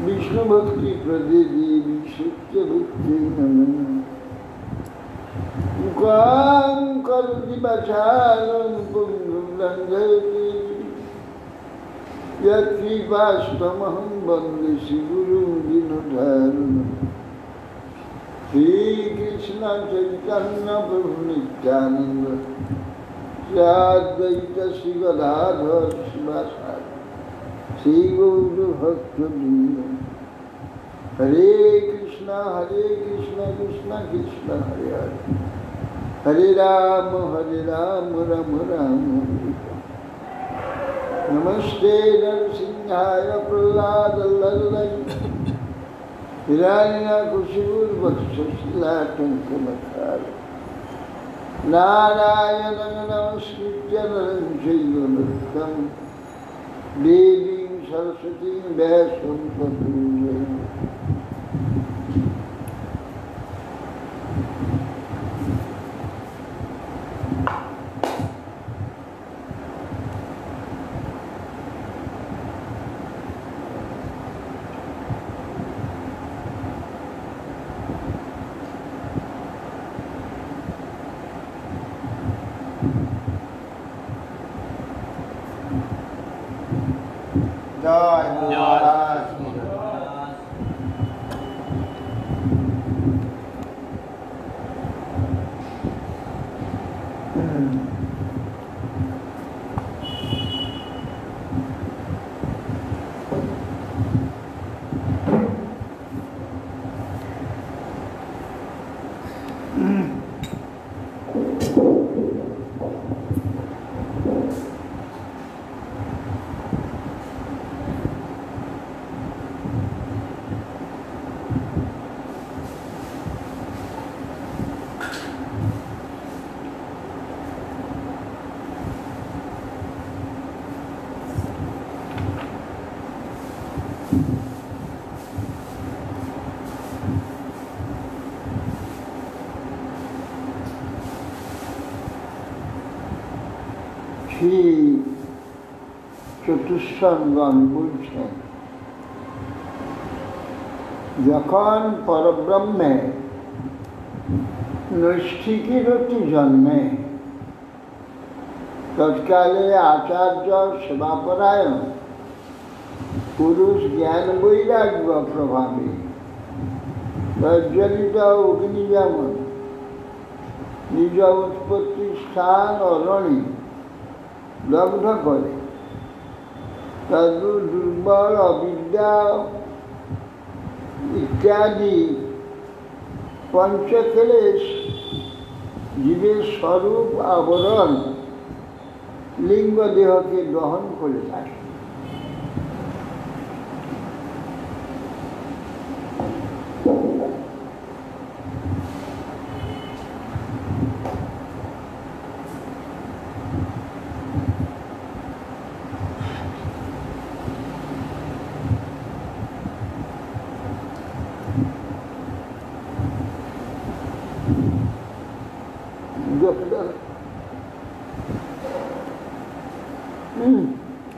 विष्णु भक्ति प्रदे देवी सत्य भक्ति नमन मुखां करोति वाचालं पुंगं लंघयति यत्कृपास्तमहं वन्दे श्रीगुरुं दीनधारिणं श्रीकृष्ण चैतन्य प्रभु नित्यानंद श्री अद्वैत श्री गदाधर शिवासादि श्री गौर भक्तवृंद हरे कृष्णा कृष्ण कृष्ण हरे हरे हरे राम राम राम हरे नमस्ते नरसिंहाय प्रह्लाद हिरण्यकुशिपुर्वक्षशिलाटङ्कमकार नारायणं नमस्कृत्य नरं चैव नरोत्तमं देवीं सरस्वतीं व्यासं ततो जयेत्। চতুষ্সঙ্গন বলছেন যখন পরব্রহ্মে নৈষ্ঠিকীরতি জন্মে তৎকালে আচার্য সেবাপরায়ণ পুরুষ জ্ঞান বৈরাগ্য প্রভাবে প্রজ্বলিত অগ্নি যেমন নিজ উৎপত্তি স্থান অরণি দগ্ধ করে তদু দুর্বল অবিদ্যা ইত্যাদি পঞ্চক্লেশ জীবের স্বরূপ আবরণ লিঙ্গ দেহকে দহন করে থাকে।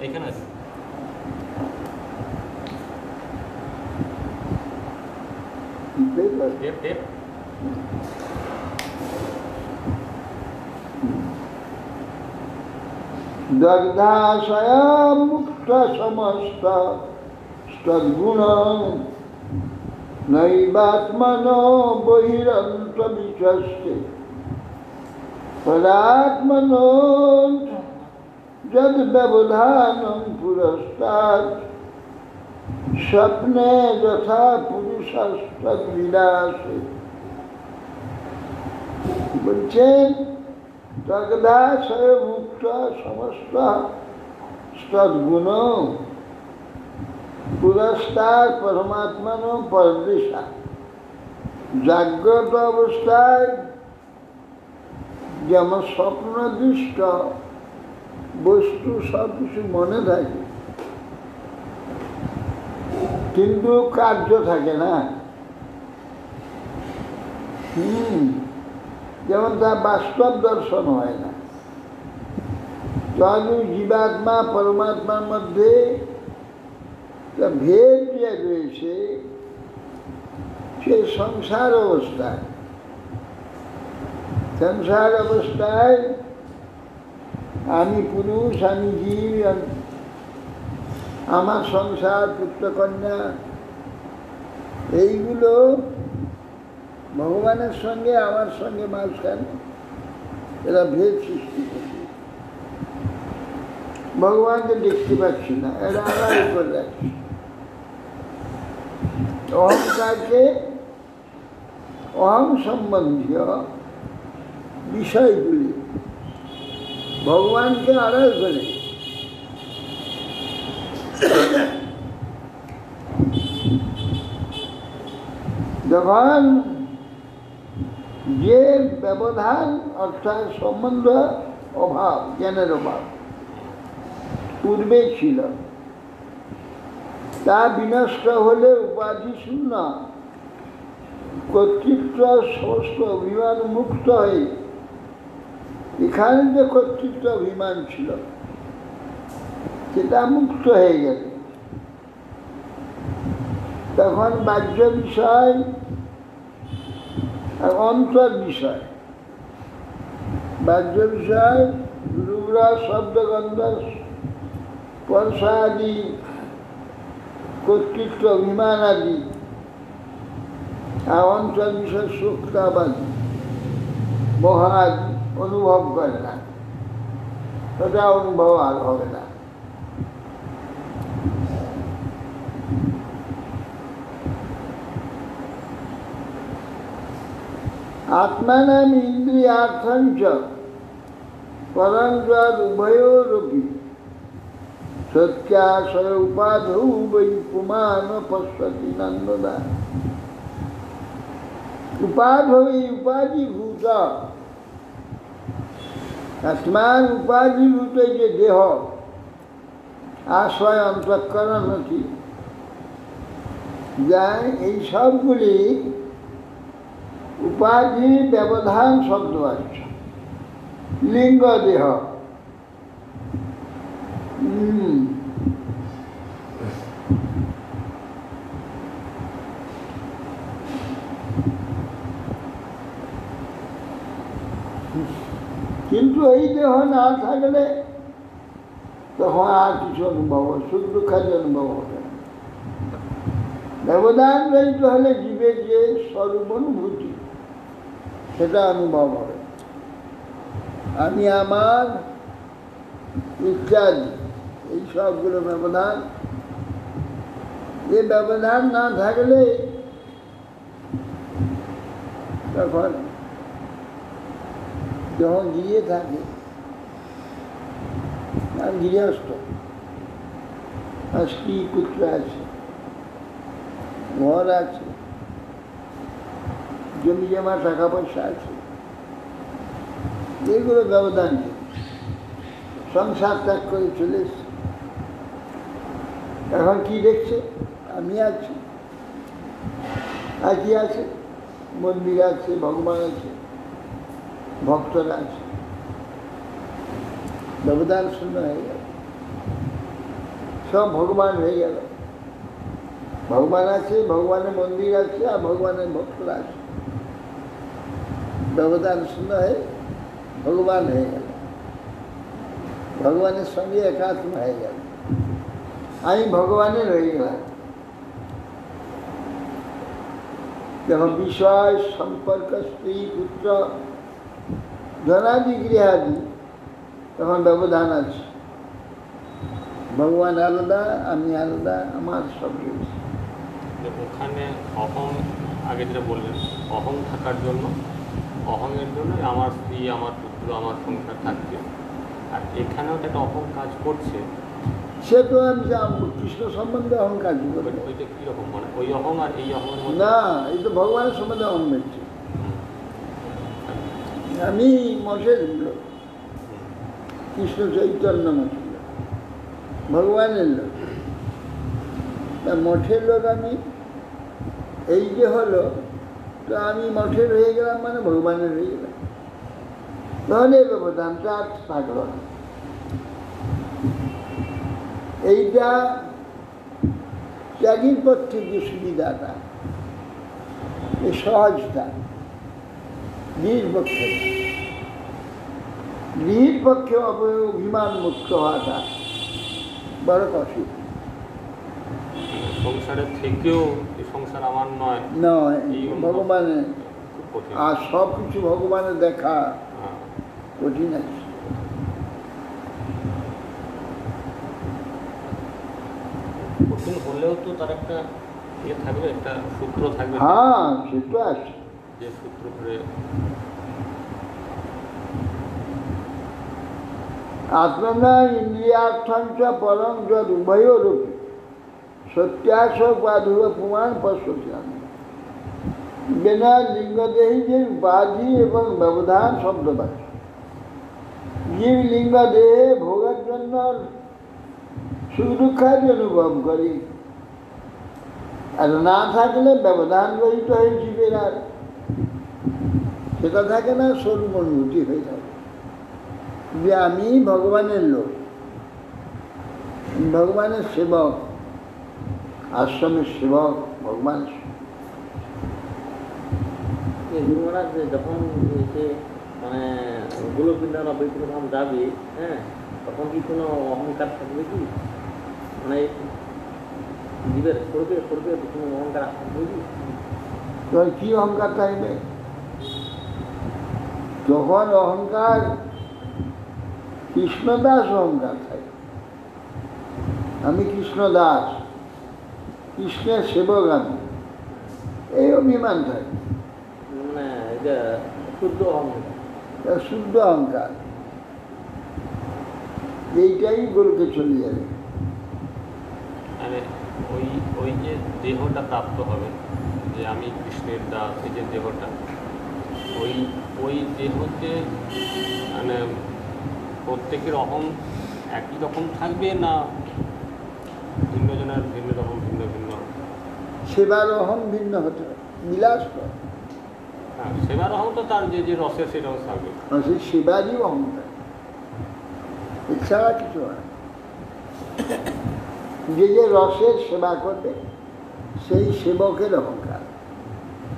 এখানে আছে টেপ টেপ दग्धाशय मुक्त समस्त सद्गुण नैवात्मनो बहिरंत विचस्ते परात्मनो जद व्यवधानं पुरस्तात् स्वप्ने यथा पुरुषस्तद्विनाशे বলছেন দগ্ধাশয় মুক্ত সমস্ত সদ্গুণ পুরস্কার পরমাত্মান পরদিশা জাগ্রত অবস্থায় যেমন স্বপ্নদৃষ্ট বস্তু সব কিছু মনে থাকে কিন্তু কার্য থাকে না যেমন তার বাস্তব দর্শন হয় না তখন জীবাত্মা পরমাত্মার মধ্যে ভেদ যে রয়েছে সে সংসার অবস্থায় আমি পুরুষ আমি জীব আমার সংসার পুত্রকন্যা এইগুলো ভগবানের সঙ্গে আমার সঙ্গে মাঝখানে এরা ভেদ সৃষ্টি করছে ভগবানকে দেখতে পাচ্ছি না এরা আড়াই করে রাখছে অহংকারকে অহং সম্বন্ধীয় বিষয়গুলি ভগবানকে আড়াই করে যখন যে ব্যবধান অর্থাৎ সম্বন্ধ অভাব জ্ঞানের অভাব পূর্বে ছিল তা বিনষ্ট হলে উপাধি শূন্য কর্তৃত্ব সমস্ত অভিমান মুক্ত হয়ে এখানে যে কর্তৃত্ব অভিমান ছিল সেটা মুক্ত হয়ে গেল তখন বাহ্য বিষয় আর অন্তর বিষয় বাহ্য বিষয় রূপরস শব্দগন্ধ স্পর্শ আদি কর্তৃত্ব অভিমান আদি আর অন্তর বিষয় সুখতাবাদী মোহ আদি অনুভব করে না সেটা অনুভব আর হবে না आत्मानाम इंद्रियार्थं च परं उभयोरपि सत्याशय उपाधौ वै पुमान पश्यति नंदना उपाधौ उपाधिभूत आत्मान उपाधिभूत जे देह आश्रय अंतःकरण नथी যায় এই সবগুলি উপাধি ব্যবধান শব্দ আছে লিঙ্গ দেহ কিন্তু এই দেহ না থাকলে তখন আর কিছু অনুভব হয় সুখ দুঃখাদি অনুভব হবে ব্যবধান রহিত হলে জীবের যে স্বরূপ অনুভূতি সেটা অনুভব হবে আমি আমার ইত্যাদি এই সবগুলো ব্যবধান এই ব্যবধান না থাকলে তখন যখন গিয়ে থাকে আর গৃহস্থ আর স্ত্রী পুত্র আছে ঘর আছে জমি জমা টাকা পয়সা আছে এইগুলো ব্যবধান সংসার ত্যাগ করে চলে এসছে এখন কি দেখছে আমি আছি আর কি আছে মন্দির আছে ভগবান আছে ভক্তরা আছে, ব্যবধান শূন্য হয়ে গেল, সব ভগবান হয়ে গেল। ভগবান আছে, ভগবানের মন্দির আছে, আর ভগবানের ভক্তরা আছে, ব্যবধান শূন্য হয়ে ভগবান হয়ে গেল, ভগবানের সঙ্গে একাত্ম হয়ে গেল। আমি ভগবানের হয়ে গেলাম। যখন বিষয় সম্পর্ক, স্ত্রী পুত্র ধনাদি গৃহাদি, তখন ব্যবধান আছে। ভগবান আলাদা, আমি আলাদা, আমার সব কিছু। ওখানে অহং, আগে যেটা বললেন, অহং থাকার জন্য, অহংয়ের জন্য আমার স্ত্রী, আমার পুত্র, আমার সংসার থাকছে। আর এখানেও তো একটা অহং কাজ করছে। সে তো আমি কৃষ্ণ সম্বন্ধে অহংকার করবে। ওইটা কীরকম, মানে ওই অহং আর এই অহংয়ের মধ্যে? না, এই তো ভগবানের সম্বন্ধে অহং হচ্ছে। আমি মঠের লোক, কৃষ্ণ চৈতন্য মঠের লোক, ভগবানের লোক। তা মঠের লোক আমি, এই যে হলো, তো আমি মঠের হয়ে গেলাম মানে ভগবানের হয়ে গেলাম। তাহলে ব্যবধানটা আর থাকলো না। এইটা ত্যাগীর পক্ষে যে সুবিধাটা, এই সহজটা, গৃহীর পক্ষে অভিমান মুক্ত হওয়াটা বড় কঠিন। সংসারের থেকেও এই সংসার আমার নয়, নয়, এই ভগবানের। খুব কঠিন। আর সব কিছু ভগবানের দেখা হ্যাঁ। কঠিন আছে। কঠিন হলেও তো তার একটা ইয়ে থাকবে, একটা সূত্র থাকবে। হ্যাঁ, সে তো আছে। যে সূত্র ধরে আত্মনা ইন্দ্রিয়ার্থঞ্চ পরম যদ উভয়োরূপে সত্যাস পাধুর প্রমাণ পশ্যতি। বিনা লিঙ্গদেহী যে উপাধি এবং ব্যবধান শব্দবাচ্য, জীব লিঙ্গ দেহে ভোগের জন্য সুখ দুঃখাদি অনুভব করি, আর না থাকলে ব্যবধান রহিত হয়ে জীবের আর সেটা থাকে না, স্বরূপ অনুভূতি হয়ে থাকে যে আমি ভগবানের লোক, ভগবানের সেবক, আশ্রমের সেবক, ভগবান। মহারাজ যখন এসে মানে গোলকবৃন্দাবন বৈকুণ্ঠধাম যাবে, হ্যাঁ, তখন কি কোনো অহংকার থাকবে কি? মানে জীবের স্বরূপে স্বরূপে কোনো অহংকার থাকবে কি? তোর কি অহংকার থাকবে? যখন অহংকার, কৃষ্ণদাস অহংকার থাকে, আমি কৃষ্ণদাস, কৃষ্ণের সেবক আমি, এই অভিমান থাকে, মানে এটা শুদ্ধ অহংকার, শুদ্ধ অহংকার। এইটাই গোলকে চলে যাবে। মানে ওই ওই যে দেহটা প্রাপ্ত হবে, যে আমি কৃষ্ণের দাস, এই যে দেহটা, ওই ওই দেহতে মানে প্রত্যেকের অহং একই রকম থাকবে, না ভিন্ন জনের ভিন্ন রকম, ভিন্ন ভিন্ন? সেবার অহং ভিন্ন হতে হবে, বিলাস করে। হ্যাঁ, সেবার অহং তো তার যে যে রসের সেটাও থাকবে। সেই সেবারই অহংকার, এছাড়া কিছু হয়। যে যে রসের সেবা করবে সেই সেবকের অহংকার,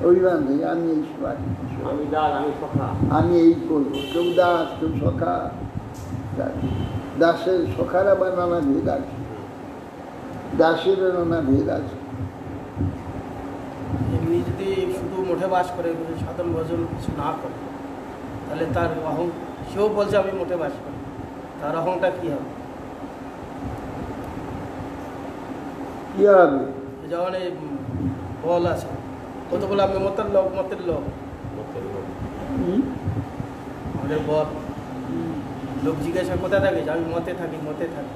অভিমান থেকে আমি এই সেবা, আমি দাস, আমি সখা, আমি এই করবো। কেউ দাস, কেউ সখা। দাসের সখার আবার নানা ভেদ আছে, দাসেরও নানা ভেদ আছে। এমনি যদি শুধু মঠে বাস করে, সাধন ভজন কিছু না করে, তাহলে তার অহং, সেও বলছে আমি মঠে বাস করি, তার অহংটা কী হবে? কি হবে? যেমন এই বল আছে, কতগুলো আমি মতের লোক, মতের লোক, আমাদের বল, লোক জিজ্ঞাসা কোথায় থাকিস, আমি মতে থাকি, মতে থাকি।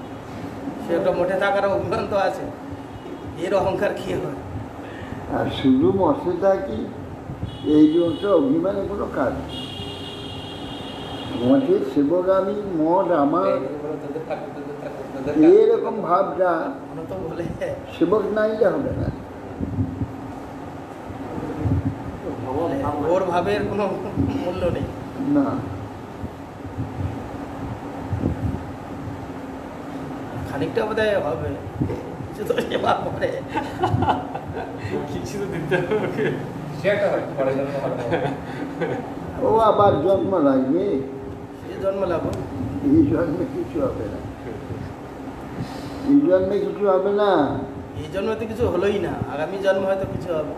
সে একটা মঠে থাকার অভিমান তো আছে, এর অহংকার কী হয়? আর শুধু মশে থাকি এই জন্য অভিমানে কোনো কাজ নেই। মঠের সেবক আমি, মঠ আমার, এরকম ভাবটা মনে তো বলে সেবক নাইলে হবে না। ওর ভাবের কোনো মূল্য নেই। না, খানিকটা বোধহয় হবে, কিছু তো সেবা করে। কিছু তো দিতে হবে। ও আবার জন্ম লাগবে, সে জন্ম লাগো, এই জন্মে কিছু হবে না, এই জন্মে কিছু হবে না, এই জন্মে তো কিছু হলোই না, আগামী জন্ম হয়তো কিছু হবে।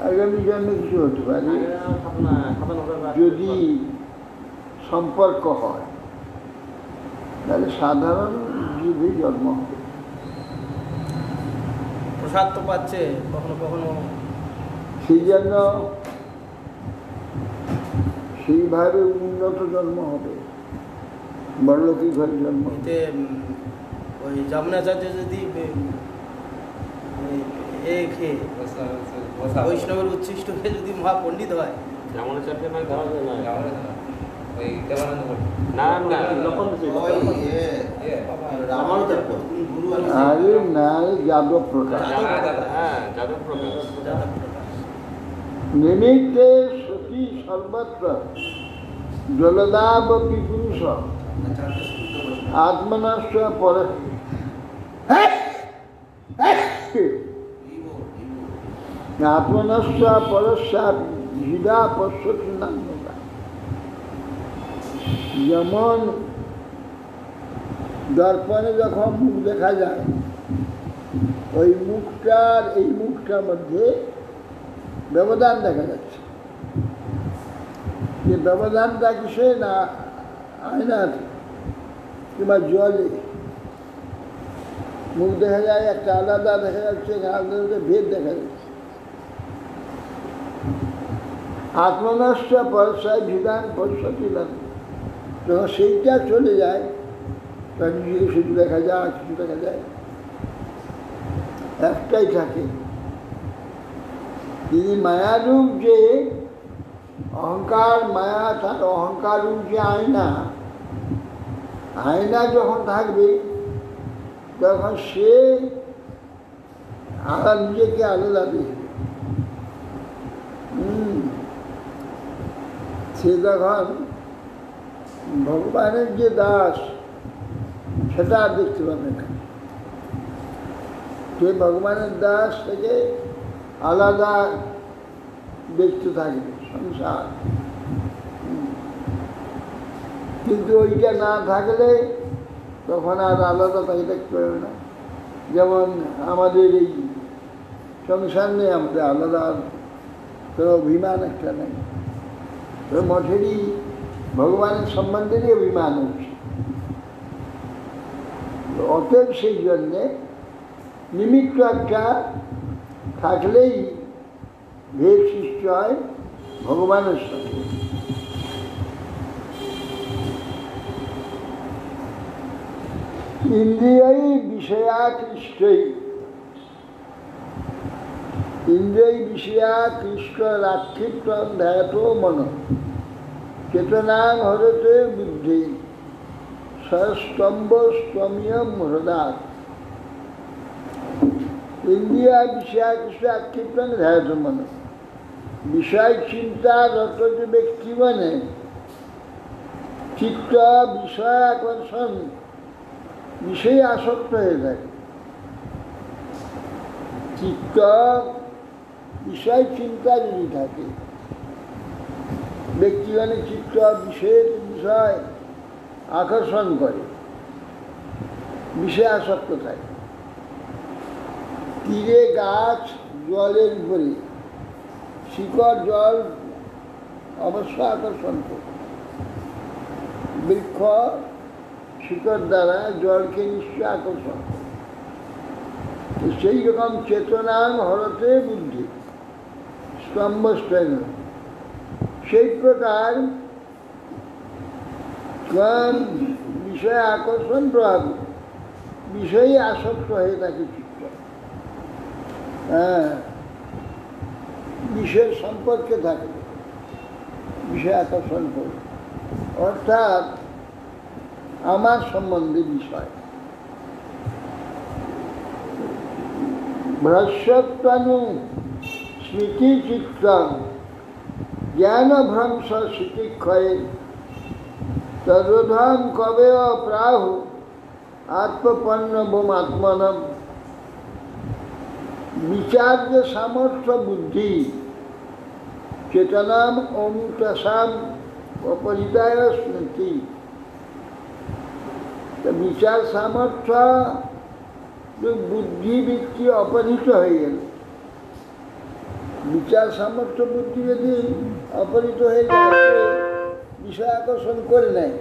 আগামী জন্মে কিছু হতে পারে আগে যদি সম্পর্ক হয়, তাহলে সাধারণ জীবে জন্ম হবে। প্রসাদ তো পাচ্ছে কখনো কখনো, সেই জন্য সেইভাবে উন্নত জন্ম হবে, বড়লোকি ঘরে জন্ম হবে। এতে ওই যমুনাচার্য যদি এ খেয়ে বৈষ্ণবের উচ্ছিষ্ট খেয়ে যদি মহাপণ্ডিত হয়, যেমন চাপে নয় তো? না না না, লক্ষণ আরে না, যাদব প্রকাশ হ্যাঁ যাদব প্রকাশ। যাদব প্রকাশ। নিমিত্তে সতী সর্বত্র জলদাবপি পুরুষ আত্মনস্য পরে আত্মনস্য পরস্যাপ হৃদা পশ্যতি নান্যতা। যেমন দর্পণে যখন মুখ দেখা যায়, ওই মুখটার এই মুখটার মধ্যে ব্যবধান দেখা যাচ্ছে। যে ব্যবধানটা কিসে না আয়নার কিংবা জলে মুখ দেখা যায়, একটা আলাদা দেখা যাচ্ছে, আলাদা ভেদ দেখা যাচ্ছে। আত্মনষ্ট পরশায় বিধান পরিষতি না, যখন সেইটা চলে যায় তখন নিজেকে শুধু দেখা যায়, আর কিছু দেখা যায়, একটাই থাকে। তিনি মায়ারূপ যে অহংকার, মায়া তার অহংকার রূপ যে আয়না, আয়না যখন থাকবে তখন সে নিজেকে আলাদা দেখবে। সে তখন ভগবানের যে দাস সেটা আর দেখতে পাবে না, সে ভগবানের দাস থেকে আলাদা দেখতে থাকবে সংসার। কিন্তু ওইটা না থাকলে তখন আর আলাদা তাকে দেখতে পারবে না। যেমন আমাদের এই সংসার নেই, আমাদের আলাদা কোনো অভিমান একটা নেই, তো মঠেরই ভগবানের সম্বন্ধেরই অভিমান হচ্ছে। অতএব সেই জন্যে নিমিত্ত একটা থাকলেই ভেদ সৃষ্টি হয় ভগবানের সঙ্গে। ইন্দ্রিয়ই বিষয়াকৃষ্টই, ইন্দ্রিয় বিষয়াকৃষ্ট রাক্ষিত্বং ধ্যাত মন চেতনাং হরতে বুদ্ধি সস্তম্ভ স্তম্যম হৃদাৎ। ইন্দ্রিয় বিষয়াকৃষ্ট আক্ষিপ্তং ধ্যাত মন, বিষয় চিন্তা রত যে ব্যক্তি মানে চিত্ত বিষয় আকর্ষণ, বিষয়ে আসক্ত হয়ে থাকে। চিত্ত বিষয় চিন্তা যদি থাকে, ব্যক্তিগণের চিত্ত বিষয়ের বিষয় আকর্ষণ করে, বিষয়ে আসক্ত থাকে। তীরে গাছ জলের উপরে, শিকড় জল অবশ্য আকর্ষণ করে, বৃক্ষ শিকড় দ্বারা জলকে নিশ্চয় আকর্ষণ করে। সেই রকম চেতনাং হরতে বুদ্ধি স্তম্ভস্তেন, সেই প্রকার বিষয়ে আকর্ষণ প্রভাব, বিষয়ে আসক্ত হয়ে থাকে চিত্ত। হ্যাঁ, বিষয়ের সম্পর্কে থাকে, বিষয় আকর্ষণ করে, অর্থাৎ আমার সম্বন্ধে বিষয়। ভ্রস্বত্বানু স্মৃতিচিত্তং জ্ঞানভ্রংশ স্মৃতিক্ষয়ে তদোধান কবে প্রাহু আত্মপন্ন বোমাত্মনম। বিচার যে সামর্থ্য বুদ্ধি চেতনাম অমৃতসাম অপরিদায় স্মৃতি। বিচার সামর্থ্য বুদ্ধিবৃত্তি অপহৃত হয়ে গেল। বিচার সামর্থ্য বুদ্ধি যদি অপহৃত হয়ে যায়, বিষয় আকর্ষণ করে নেয়,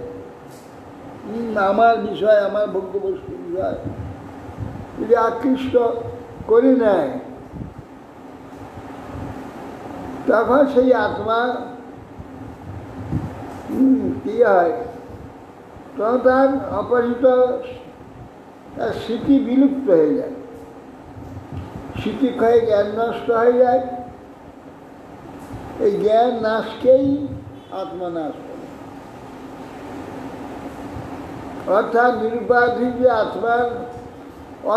আমার বিষয়, আমার ভোগ্যবস্তু বিষয় যদি আকৃষ্ট করে নেয়, তখন সেই আত্মা কি হয়, তখন তার অপহৃত তার স্মৃতি বিলুপ্ত হয়ে যায়, স্মৃতি ক্ষয়ে জ্ঞান নষ্ট হয়ে যায়। এই জ্ঞান নাশকেই আত্মনাশ করে। অর্থাৎ নিরুপাধি যে আত্মার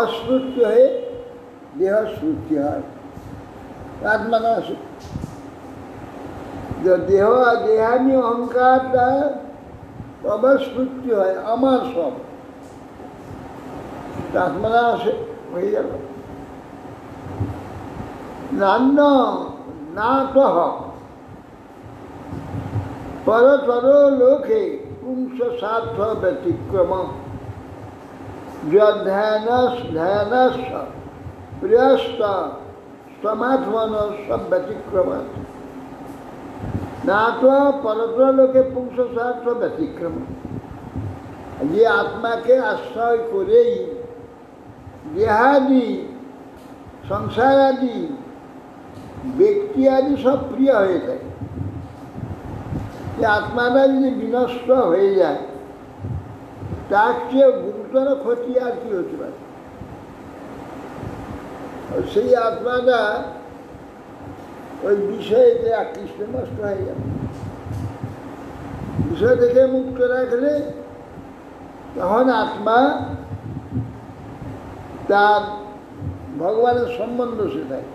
অস্ফূর্তি হয়ে দেহ স্ফূর্তি হয়, আত্মনাশ। দেহ দেহানি অহংকারটা অবস্ফূর্তি হয়, আমার সব, আত্মনাশ হয়ে গেল। নান্য নাটহ পরতর লোকে পুংস স্বার্থ ব্যতিক্রম ধ্যানস প্রিয়স্ত সমাত্মন সব ব্যতিক্রম। নাট পরতর লোকে পুংস স্বার্থ ব্যতিক্রম। যে আত্মাকে আশ্রয় করেই দেহাদি সংসার আদি ব্যক্তি আদি সব প্রিয় হয়ে থাকে, যে আত্মাটা যদি বিনষ্ট হয়ে যায়, তার চেয়ে গুরুতর ক্ষতি আর কি হতে পারে। সেই আত্মাটা ওই বিষয়েতে আকৃষ্ট নষ্ট হয়ে যাবে। বিষয় থেকে মুক্ত রাখলে তখন আত্মা তার ভগবানের সম্বন্ধ সে থাকে।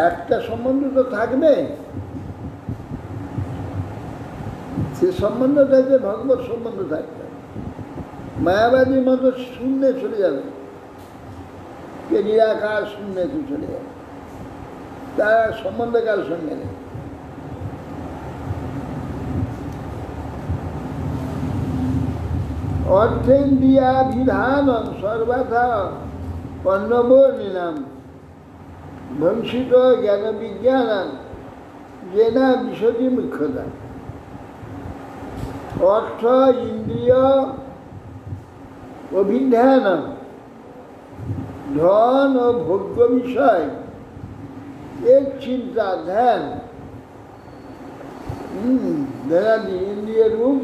একটা সম্বন্ধ তো থাকবে, সে সম্বন্ধ থাকবে, ভগবত সম্বন্ধ থাকবে। মায়াবাদীর মতো শূন্যে চলে যাবে, কে নিরাকার শূন্যতে চলে যাবে, তার সম্বন্ধ কার সঙ্গে নেই। অর্থেন্দ্রিয়াভিধান সর্বথা পণ্যবর্ণিনাম ভংসিত জ্ঞান বিজ্ঞান জেনা বিশতি মুখ্যতা। অর্থ ইন্দ্রিয় অভিধান, ধন ও ভোগ্য বিষয় এর চিন্তা, ধ্যান, ধ্যানাদি ইন্দ্রিয় রূপ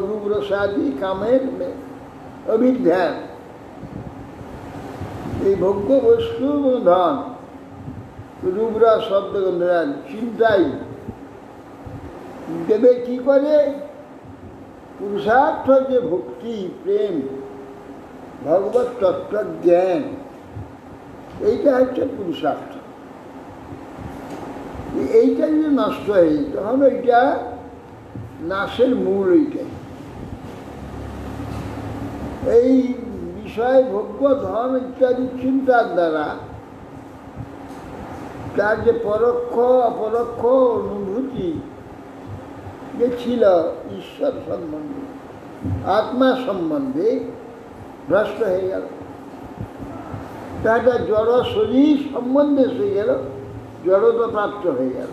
রূপ রসাদি কামের অভিধ্যান, এই ভোগ্য বস্তু এবং ধন রূপরা শব্দ চিন্তাই দেবে। কি করে? পুরুষার্থ যে ভক্তি প্রেম ভগবত তত্ত্ব জ্ঞান, এইটা হচ্ছে পুরুষার্থ। এইটা যদি নষ্ট হয়ে যায়, তখন ওইটা নাশের মূল। এইটাই এই বিষয় ভোগ্য ধন ইত্যাদি চিন্তার দ্বারা তার যে পরোক্ষ অপরোক্ষ অনুভূতি যে ছিল ঈশ্বর সম্বন্ধে, আত্মা সম্বন্ধে, ভ্রষ্ট হয়ে গেল। তাটা জড় শরীর সম্বন্ধে হয়ে গেল, জড়তা প্রাপ্ত হয়ে গেল।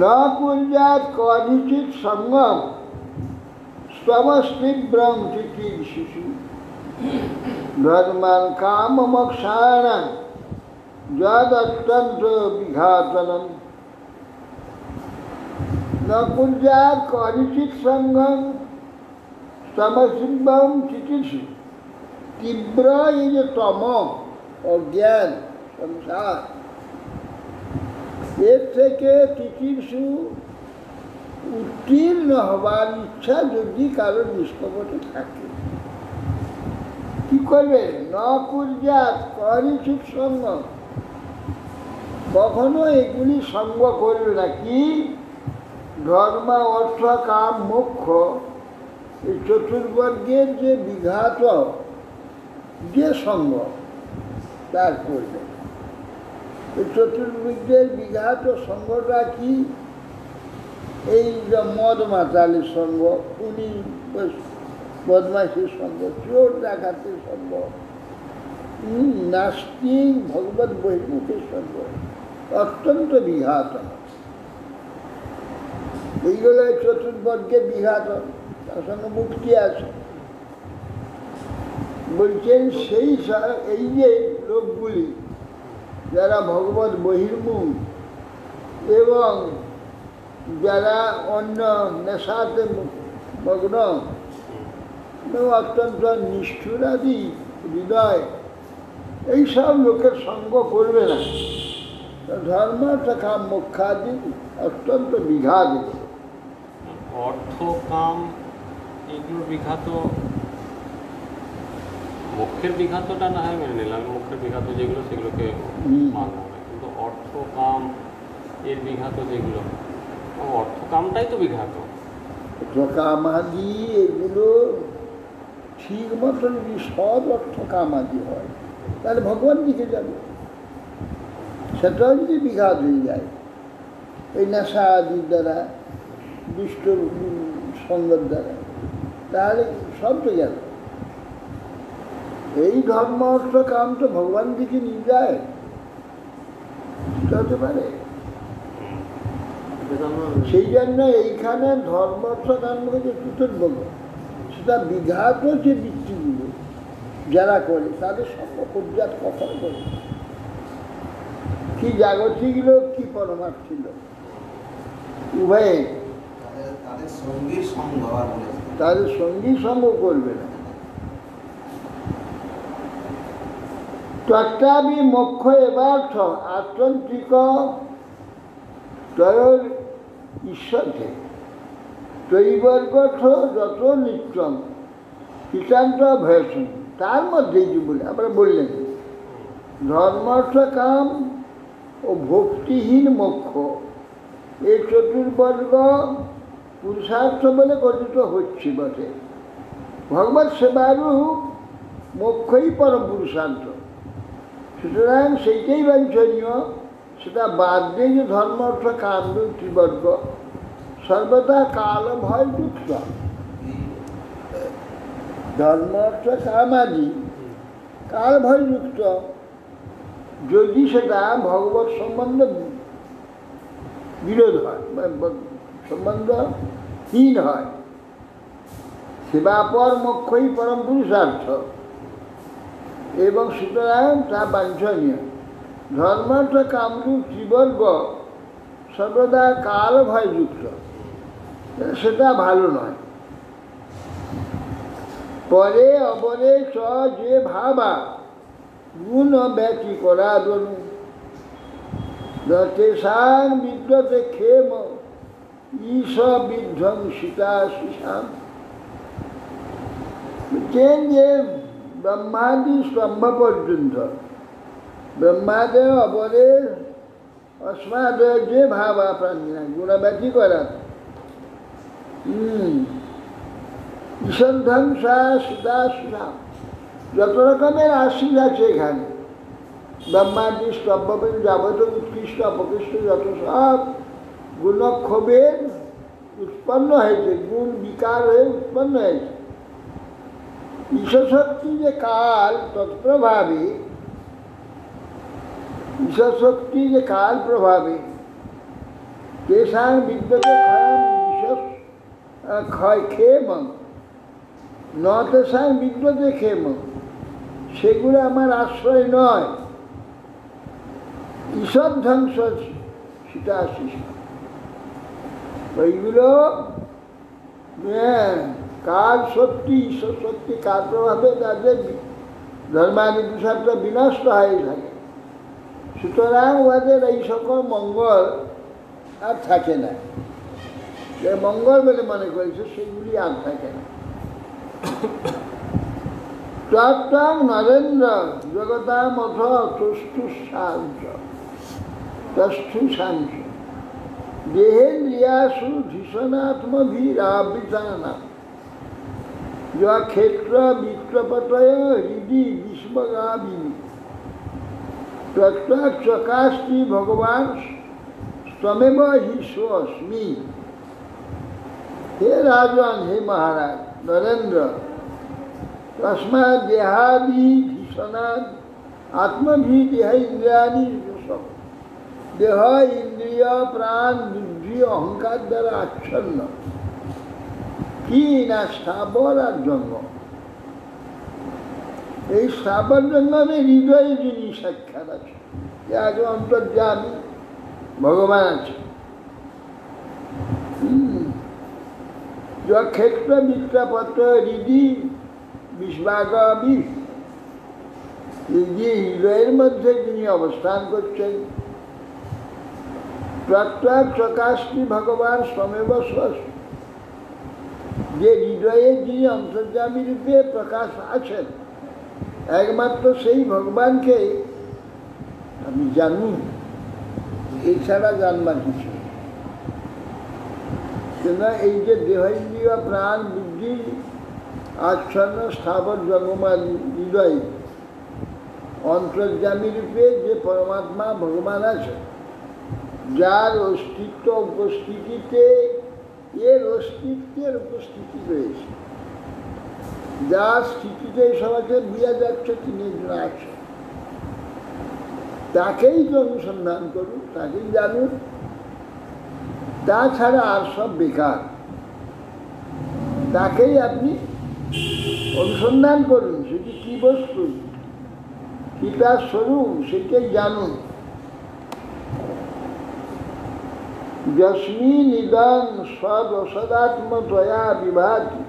না কুঞ্জাত কদিচিৎ সঙ্গম স্তমস্তীব্রম চিকির শিশু ধর্মান কাম মোক্ষাণাং যদ অত্যন্ত বিঘাতনম। না কুঞ্জাত কদিচিৎ সঙ্গম স্তমস্তীব্রম চিকিৎসু। তীব্র এই যে তম অজ্ঞান সংসার, এর থেকে তিতির্ষু উত্তীর্ণ হবার ইচ্ছা যদি কারোর নিষ্কপটে থাকে, কি করবে? ন কুর্যাত করিচিৎ সঙ্গ, কখনো এগুলি সঙ্গ করবে না। কি ধর্ম, অর্থ, কাম, মোক্ষ, এই চতুর্বর্গের যে বিঘাত যে সঙ্গ তার করবে। এই চতুর্বর্গের বিঘাত সঙ্গটা কি? এই যে মদ মাতালের সঙ্গ, উনি বদমাইশের সঙ্গ, চোর ডাকাতের সঙ্গ, নাস্তিক ভগবত বহির্মুখের সঙ্গ অত্যন্ত বিঘাত। এইগুলো চতুর্বর্গের বিঘাত, তার সঙ্গে মুক্তি আছে। বলছেন সেই এই যে লোকগুলি যারা ভগবত বহির্মুখ এবং যারা অন্য নেশাতে মগ্ন, অত্যন্ত নিষ্ঠুরাদি হৃদয়, এইসব লোকের সঙ্গ করবে না। ধর্ম কাম মোক্ষাদি অত্যন্ত বিঘাত। অর্থ, কাম এগুলোর বিঘাত, মোক্ষের বিঘাতটা না হয় মেনে নিলাম, মোক্ষের বিঘাত যেগুলো সেগুলোকে মানলাম না, কিন্তু অর্থ, কাম এর বিঘাত যেগুলো, অর্থ কামটাই তো বিঘাত। কামাদি এগুলো ঠিক মতন যদি সব অর্থ কামাদি হয় তাহলে ভগবান দিকে যাবে। সেটাও যদি বিঘাত হয়ে যায় এই নেশা আদির দ্বারা, দুষ্ট সঙ্গের দ্বারা, তাহলে সব তো গেল। এই ধর্ম অর্থ কাম তো ভগবান দিকে নিয়ে যায়, হতে পারে। সেই জন্য এইখানে ধর্ম অর্থ কাম যে চতুর্বর্গ, সেটা বিঘাত যে বৃত্তিগুলো যারা করে তাদের সঙ্গ পর্যাপ্ত কখন করে, কি জাগতিক লোক কি পরমার্থী লোক, উভয়ে তাদের সঙ্গী সঙ্গ করবে না। তথাপি মোক্ষ এবার্থ আত্যন্তিক তয়র ঈশ্বরে তৈবর্গথ যত নিত্যম কৃতান্ত ভয়সন, তার মধ্যেই যে বলে আমরা বললেন ধর্মার্থ কাম ও ভক্তিহীন মোক্ষ, এই চতুর্বর্গ পুরুষার্থ বলে গঠিত হচ্ছে বটে। ভগবত সেবারও মোক্ষই পরম পুরুষার্থ, সুতরাং সেইটাই বাঞ্ছনীয়। সেটা বাদ দিয়ে যে ধর্ম অর্থ কাম ত্রিবর্গ সর্বদা কাল ভয় যুক্ত, ধর্ম অর্থ কামাদি কাল ভয় যুক্ত। যদি সেটা ভগবত সম্বন্ধ বিরোধ হয়, সম্বন্ধহীন হয়, সেবাপর মোক্ষই পরম পুরুষার্থ এবং সুতরাং তা বাঞ্ছনীয়। ধর্মার্থ কামরূ ত্রিবর্গ সর্বদা কাল ভয় যুক্ত, সেটা ভালো নয়। পরে অপরে চ যে ভাবা গুণ ব্যতি করা দনু তেষাং বিদ্যতে ক্ষেম ঈশ বিধ্বংসিতা শিশাম। যে ব্রহ্মাদি স্তম্ভ পর্যন্ত ব্রহ্মাদেব অপরের অস্মাদেব যে ভাবা প্রাণীরা গুণব্যতি করা, ঈশ্বর ধ্বংসা সুদা সুধাম, যত রকমের আশীষ আছে এখানে, ব্রহ্মাদি স্তম্ভ যাবতীয় উৎকৃষ্ট অপকৃষ্ট যত সব গুণক্ষোভের উৎপন্ন হয়েছে, গুণ বিকার হয়ে উৎপন্ন হয়েছে। ঈশ্বরশক্তি যে কাল তৎপ্রভাবে, ঈশ্বরশক্তি যে কাল প্রভাবে তেষাং বিদ্যতে ক্ষয় ক্ষেম ন তেষাং বিদ্যতে ক্ষেম, সেগুলো আমার আশ্রয় নয়। ঈশ্বর ধ্বংস সীতা শিষ, ওইগুলো কাল শক্তি ঈশ্বর শক্তি কাল প্রভাবে তাদের ধর্মাদি পুরুষার্থ বিনষ্ট হয়ে থাকে। সুতরাং ওদের এই সকল মঙ্গল আর থাকে না, যে মঙ্গল বলে মনে করেছে সেগুলি আর থাকে না। তত্ত্বং নরেন্দ্র জগতামথ তুষ্টুসাহায্য, तस्थु शांत देहेन्द्रियासु धीषणात्मभिरावृताना जो क्षेत्र वित्रपतय हृदि विस्मगाभिः तत्र चकास्ति भगवान स्वमेव ही स्वस्मि। हे राजन, हे महाराज नरेंद्र, तस्मात् देहादि भीषणात् आत्मभि देह इंद्रियानि सब देह इंद्रिय प्राण बुद्धि अहंकार द्वारा आच्छन्न কি না স্থাবর আর জঙ্গম। এই স্থাবর জঙ্গমে হৃদয়ে যিনি সাক্ষাৎ আছে, আগে অন্তর্যামী ভগবান আছে। ক্ষেত্র বিক্রপত্র হৃদি বিস্বাগী হৃদয়ের মধ্যে যিনি অবস্থান করছেন। প্রত্যক প্রকাশটি ভগবান স্বমেব স্বস্ব, যে হৃদয়ে যিনি অন্তর্যামী রূপে প্রকাশ আছেন, একমাত্র সেই ভগবানকে আমি জানি, এছাড়া জানবার কিছু। কেন এই যে দেহ ইন্দ্রিয় প্রাণ বুদ্ধি আচ্ছন্ন স্থাবর জঙ্গমা হৃদয় অন্তর্যামী রূপে যে পরমাত্মা ভগবান আছে, যার অস্তিত্ব উপস্থিতিতে এর অস্তিত্বের উপস্থিতি রয়েছে, যার স্থিতিতে সবাইকে বুঝা যাচ্ছে তিনি একজন আছেন, তাকেই তো অনুসন্ধান করুন, তাকেই জানুন। তাছাড়া আর সব বেকার। তাকেই আপনি অনুসন্ধান করুন, সেটি কি বস্তু, কি তার স্বরূপ, সেটাই জানুন। যস্মিন ইদং সদসদাত্মতয়া বিভাতি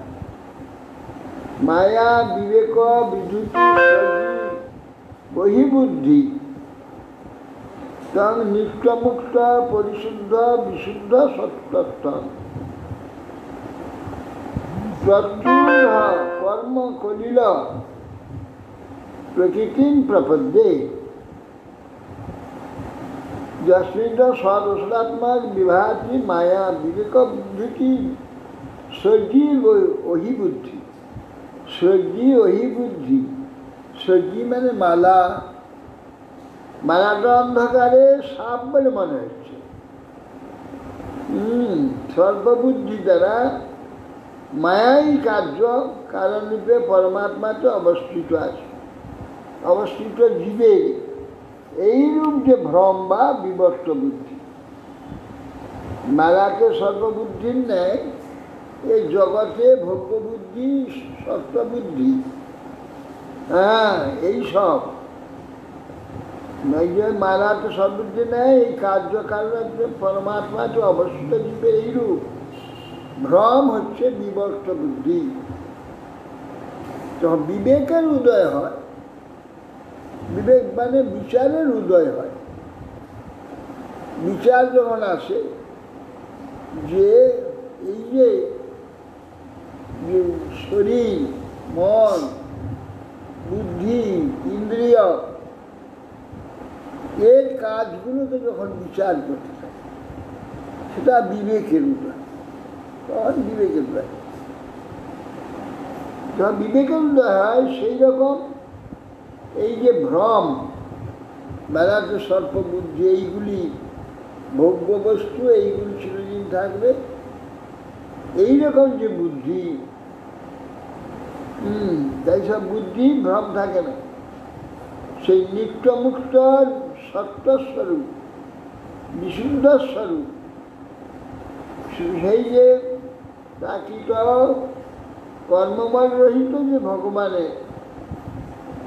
মায়া বিবেক বিদ্যুতি বহিবুদ্ধি তং নিত্যমুক্ত পরিশুদ্ধ বিশুদ্ধ সত্যত্ব প্রত্যুর কর্ম কলিল প্রকৃতিম প্রপদ্যে। যস্মিন সদসদাত্মক বিভাতি মায়া বিবেক বুদ্ধি স্বর্গী অহিবুদ্ধি। স্বর্গী অহিবুদ্ধি, স্বর্গী মানে মালা, মালাটা অন্ধকারে সাপ বলে মনে হচ্ছে। সর্ববুদ্ধি দ্বারা মায়াই কার্য কারণ রূপে পরমাত্মাতে অবস্থিত আছে, অবস্থিত জীবের এইরূপ যে ভ্রম বা বিবর্ত বুদ্ধি। মালাকে সর্ববুদ্ধির ন্যায় এই জগতে ভোগ্যবুদ্ধি সত্যবুদ্ধি, এইসব মালাকে সর্ববুদ্ধি নেয়, এই কার্যকারণ পরমাত্মাকে অবস্থিত জীবের এইরূপ ভ্রম হচ্ছে বিবর্ত বুদ্ধি। যখন বিবেকের উদয় হয়, বিবেক মানে বিচারের উদয় হয়, বিচার যখন আসে যে এই যে শরীর মন বুদ্ধি ইন্দ্রিয় এর কাজগুলোকে যখন বিচার করতে থাকে, সেটা বিবেকের উদয়। তখন বিবেকের উদয়, যখন বিবেকের উদয় হয়, সেই রকম এই যে ভ্রম বেলাতে সর্প বুদ্ধি, এইগুলি ভোগ্য বস্তু, এইগুলি চিরদিন থাকবে, এইরকম যে বুদ্ধি, তাই সব বুদ্ধি ভ্রম থাকে না। সেই নিত্যমুক্ত সত্যস্বরূপ বিশুদ্ধ স্বরূপ, সেই যে প্রাকৃত কর্মময় রহিত যে ভগবানের,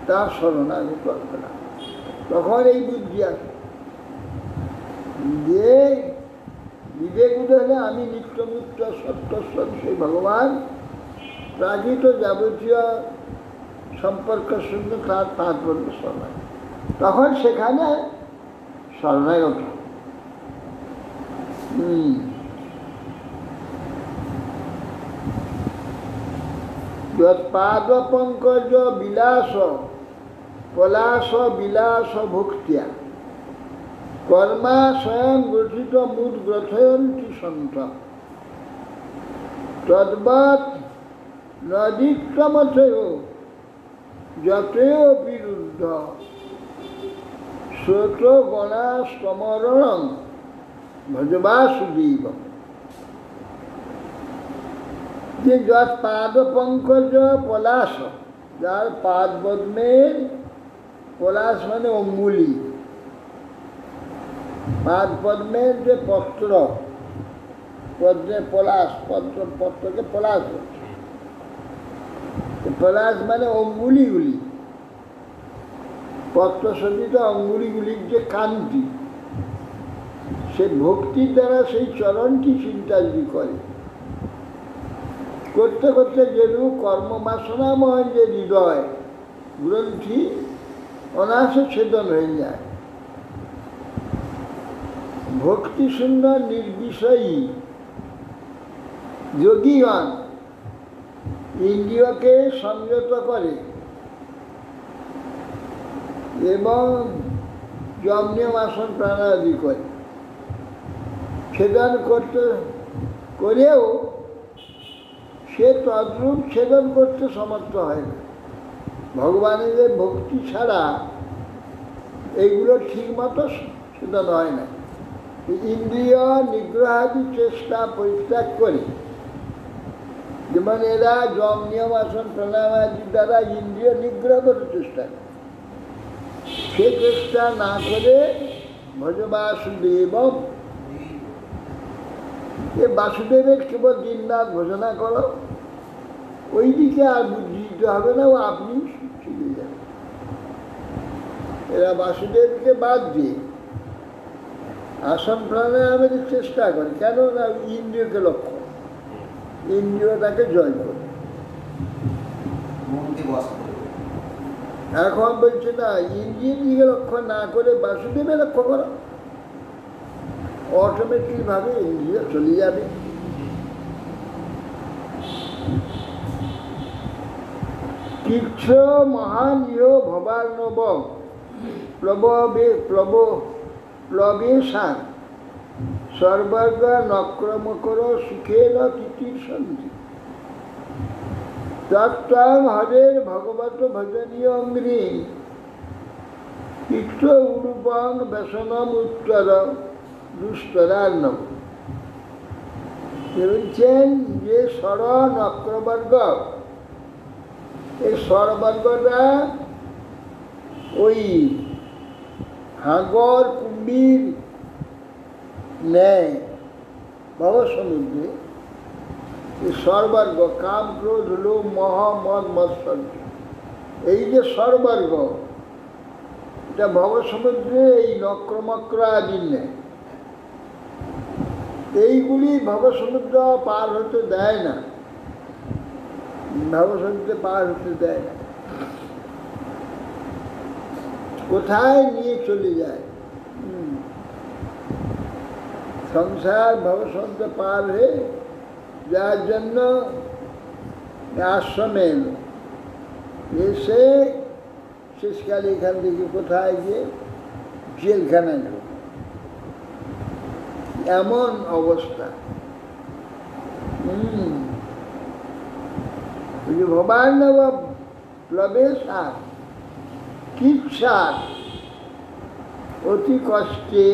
তার শরণাগত করবে না। তখন এই বুদ্ধি আসে যে বিবেক উদয় হলে আমি নিত্যমুক্ত সত্যস্বরূপ সেই ভগবান প্রাকৃত যাবতীয় সম্পর্কের সঙ্গে তার তাৎপর্য শরণাগত, তখন সেখানে শরণাগত। যৎপাদ পঙ্কজ বিলাস পলাশ বিলাস ভুক্তিয়া কর্মা স্বয়ং গঠিত মুদ গ্রথয়ন্তি সন্ত তদ্বৎ নদীক্রমথেয় যতেয় বিরুদ্ধ স্রোত গণা সমরণং ভজবাসুদেব। যে যৎ পাদ পঙ্কজ পলাশ, যার পাদ পদ্মের, পলাশ মানে অঙ্গুলি, পাদ পদ্মের যে পত্র, পদ্মে পলাশ, পত্রকে পলাশ বলছে, পলাশ মানে অঙ্গুলিগুলি, পত্র সজ্জিত অঙ্গুলিগুলির যে কান্তি, সে ভক্তির দ্বারা সেই চরণটি চিন্তা যদি করে, করতে করতে যেরূপ কর্মবাসনাময় যে হৃদয় গ্রন্থি অনায়াসে ছেদন হয়ে যায়। ভক্তি সুন্দর নির্বিষয়ী যোগীগণ ইন্দ্রিয়কে সংযত করে এবং যম নিয়ম আসন প্রাণায়াম করে। ছেদন করেও সে তদ্রূপ ছেদন করতে সমর্থ হয় না। ভগবানের ভক্তি ছাড়া এইগুলো ঠিক মতো ছেদন হয় না। ইন্দ্রিয় নিগ্রহাদি চেষ্টা পরিত্যাগ করে, যেমন এরা যম নিয়ম আসন প্রাণায়াম দ্বারা ইন্দ্রিয় নিগ্রহ করার চেষ্টা করে, সে চেষ্টা না করে ভজ বাসুদেব, এ বাসুদেবের কেবল দিনরাত ভজনা করো, ওই দিকে আর বুদ্ধি দিতে হবে না, ও আপনি শিখে যাবে। এরা বাসুদেবকে বাদ দিয়ে আসন প্রাণায়ামের চেষ্টা করে, কেন না ইন্দ্রিয়কে লক্ষ্য, ইন্দ্রিয়টাকে জয় করে। এখন বলছে না, ইন্দ্রিয়ের দিকে লক্ষ্য না করে বাসুদেবে লক্ষ্য করো, অটোমেটিক ভাবে ইন্দ্রিয় চলে যাবে। তীর্থ মহান ইহ ভবার্ণব প্লবেশান সর্বর্গ নক্রমকর সুখেন তিতির্ষন্তি তত্ত্বং হরের ভগবত ভজনীয় অঙ্গ্রি তীর্থ উরূপং ব্যসনম উত্তর দুস্তরার্ণব। বলছেন যে স্বর নক্রবর্গ, এই স্বরবর্গটা ওই হাঙ্গর কুম্ভীর ন্যায় ভবসমুদ্রে এই স্বরবর্গ, কাম ক্রোধ লোভ মোহ মদ মৎসর্য, এই যে স্বরবর্গ, এটা ভবসমুদ্রে এই নক্রমক্র আদির নেয়। এইগুলি ভবসমুদ্র পার হতে দেয় না, ভবসমুদ্রে পার হতে দেয় না, কোথায় নিয়ে চলে যায়। সংসার ভবসমুদ্র পার হয়ে যার জন্য আশ্রমে এলো, এসে শেষকালে এখান থেকে কোথায় গিয়ে জেলখানায় ঢুকলো, এমন অবস্থা। ভবার্ণব প্লবেশান কিচ্ছার, অতি কষ্টে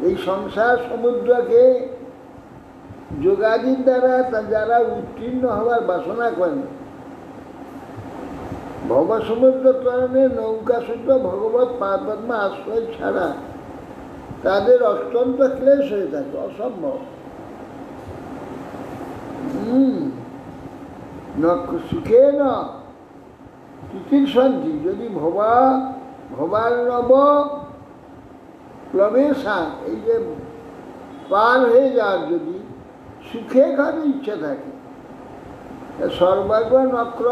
এই সংসার সমুদ্রকে যোগাদির দ্বারা যারা উত্তীর্ণ হওয়ার বাসনা করেন, ভবসমুদ্র তরণে নৌকা শুদ্ধ ভগবত পাদপদ্মা আশ্রয় ছাড়া তাদের অত্যন্ত ক্লেশ হয়ে থাকে, অসম্ভব। সুখে ন তিতির্ষন্তি, যদি ভবার্ণব প্লবেশা, এই যে পার হয়ে যাওয়ার যদি সুখে খাবে ইচ্ছা থাকে, সর্বাগ্র নক্র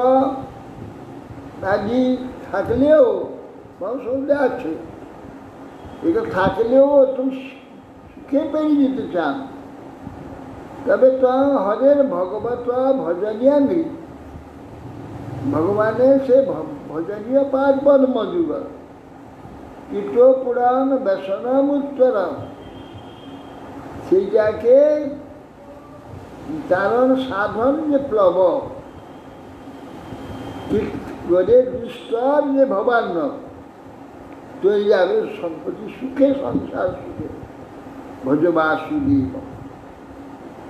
আদি থাকলেও সমুদ্রে আছে, এটা থাকলেও তুমি সুখে পেরিয়ে যেতে চান, তবে তো হরের ভগবত ভজনীয়াঙ্গি, ভগবানের সে ভজনীয় পার্বণ মধুর কীট পুরাণ ব্যসনম উত্তরম, সেইটাকে কারণ সাধন যে প্লব করে দুস্তর যে ভবান্ন তৈরি যাবে সম্পত্তি সুখে, সংসার সুখে। ভজ বাসুদেব,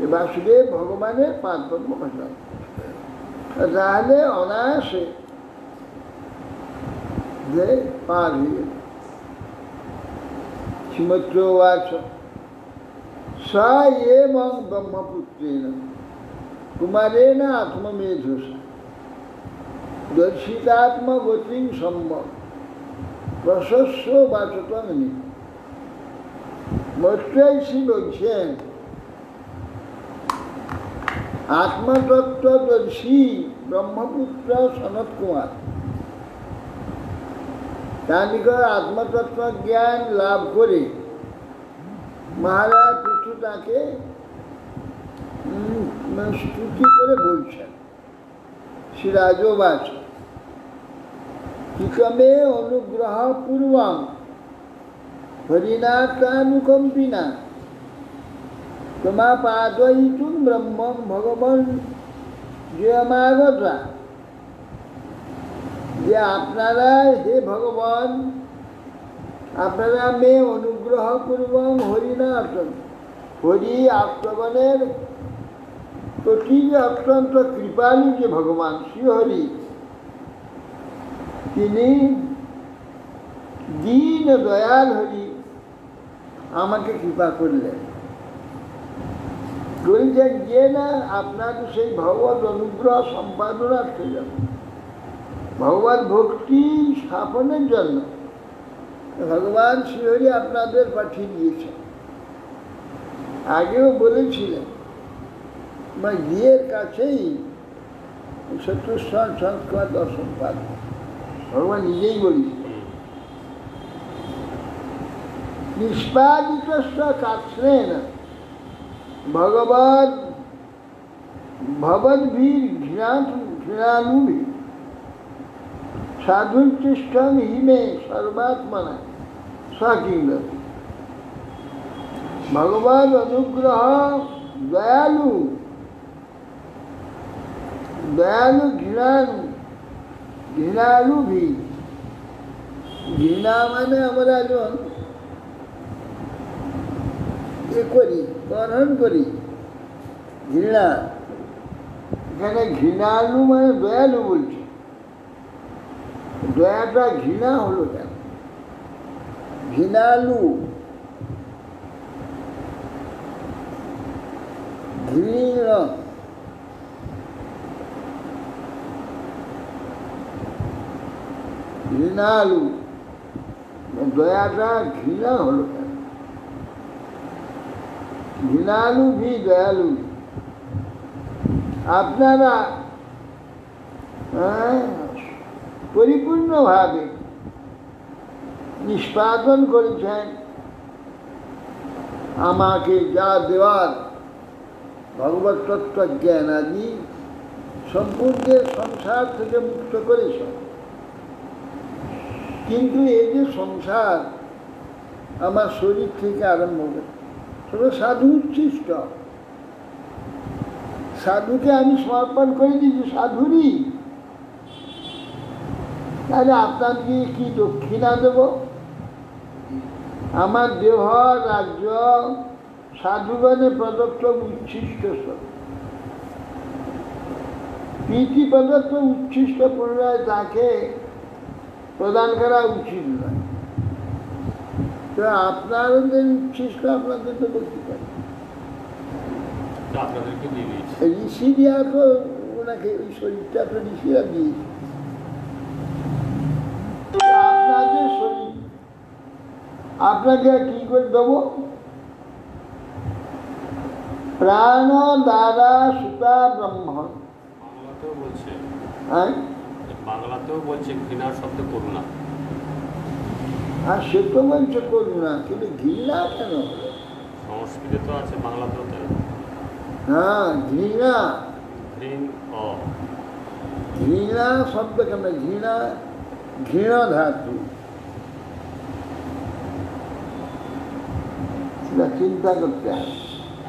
এ বাসুদেব ভগবানের পাদপদ্ম ভজন, তাহলে অনায়াসে যে পার হয়ে গেল। শ্রীমত্র উবাচ স এবং ব্রহ্মপুত্রেণ কুমারেণ আত্মমেধসা দর্শিতাত্মগতিং সম্যক প্রশস্য বাচতঙ্গি। মৈত্রেয়ী বলছেন আত্মতত্ত্বদর্শী ব্রহ্মপুত্র সনত কুমার তার নিকট আত্মতত্ত্ব জ্ঞান লাভ করে মহারাজ পৃথু তাকে স্তুতি করে বলছেন। শ্রীরাজবাচ কিকমে অনুগ্রহ পূর্বং হরিনাথানুকম্পিনা তোমা পাদয়িতুম ব্রহ্মং ভগবান জয়মাগতা। যে আপনারা, হে ভগবান, আপনারা মে অনুগ্রহ পূর্বং হরিনাথ, হরি আত্মগণের প্রতি যে অত্যন্ত কৃপালু যে ভগবান শ্রীহরি, তিনি দীন দয়াল হরি আমাকে কৃপা করলেন। বলছেন যে না আপনাকে সেই ভগবত অনুগ্রহ সম্পাদনার্থে যাবে, ভগবত ভক্তি স্থাপনের জন্য ভগবান শ্রীহরি আপনাদের পাঠিয়ে দিয়েছেন। আগেও বলেছিলেন বা গিয়ের কাছেই চতুষ্ষণ সংস্কার দর্শন পাঠ, ভগবান নিজেই বলেছিলেন নিষ্পাদিত কাছেন ভগবত ভবদ্ভীর ঘৃণানুভি সাধুষ্ঠিষ্ঠম হিমে সর্বাত্মনা সকিন্দ। ভগবত অনুগ্রহ দয়ালু, দয়ালু ঘৃণালুভি। ঘৃণা মানে আমরা যখন এ করি, গ্রহণ করি ঘৃণা, এখানে ঘৃণালু মানে দয়ালু বলছে। দয়াটা ঘৃণা হলো কেন? ঘৃণালু, ঘৃণ, ঘৃণালু, দয়াটা ঘৃণা হলো কেন? ঘৃণালু ভি দয়ালু। আপনারা পরিপূর্ণভাবে নিষ্পাদন করেছেন আমাকে যা দেওয়ার ভগবত তত্ত্ব জ্ঞান আদি, সম্পূর্ণ সংসার থেকে মুক্ত করেছেন। কিন্তু এই যে সংসার আমার শরীর থেকে আরম্ভ করে সব সাধু উচ্ছিষ্ট, সাধুকে আমি সমর্পণ করে দিয়েছি সাধুরই, তাহলে আপনাকে কি দক্ষিণা দেব? আমার দেহ রাজ্য সাধুগণে প্রদত্ত উচ্ছিষ্ট সব, প্রীতি প্রদত্ত উচ্ছিষ্ট পুনরায় তাকে প্রদান করা উচিত নয়। তো আপনাদের উচ্ছিষ্ট আপনাদের তো করতে পারে, ঋষি দেওয়া তো ওনাকে ওই শরীরটা তো ঋষিরা দিয়েছে। আপনাদের শরীর আপনাকে কি করে দেবো? প্রাণ দ্বারা সুতা ব্রহ্ম। বাংলাতেও বলছে, হ্যাঁ বাংলাতেও বলছে ঘৃণার শব্দ করুণা। আর সে তো বলছে করুণা, কিন্তু ঘৃণা কেন হলো? সংস্কৃতে তো আছে, বাংলাতেও তাই। হ্যাঁ ঘৃণা, ঘৃণ অ, ঘৃণা শব্দ কেন? ঘৃণা ঘৃণ ধাতু, এটা চিন্তা করতে হবে।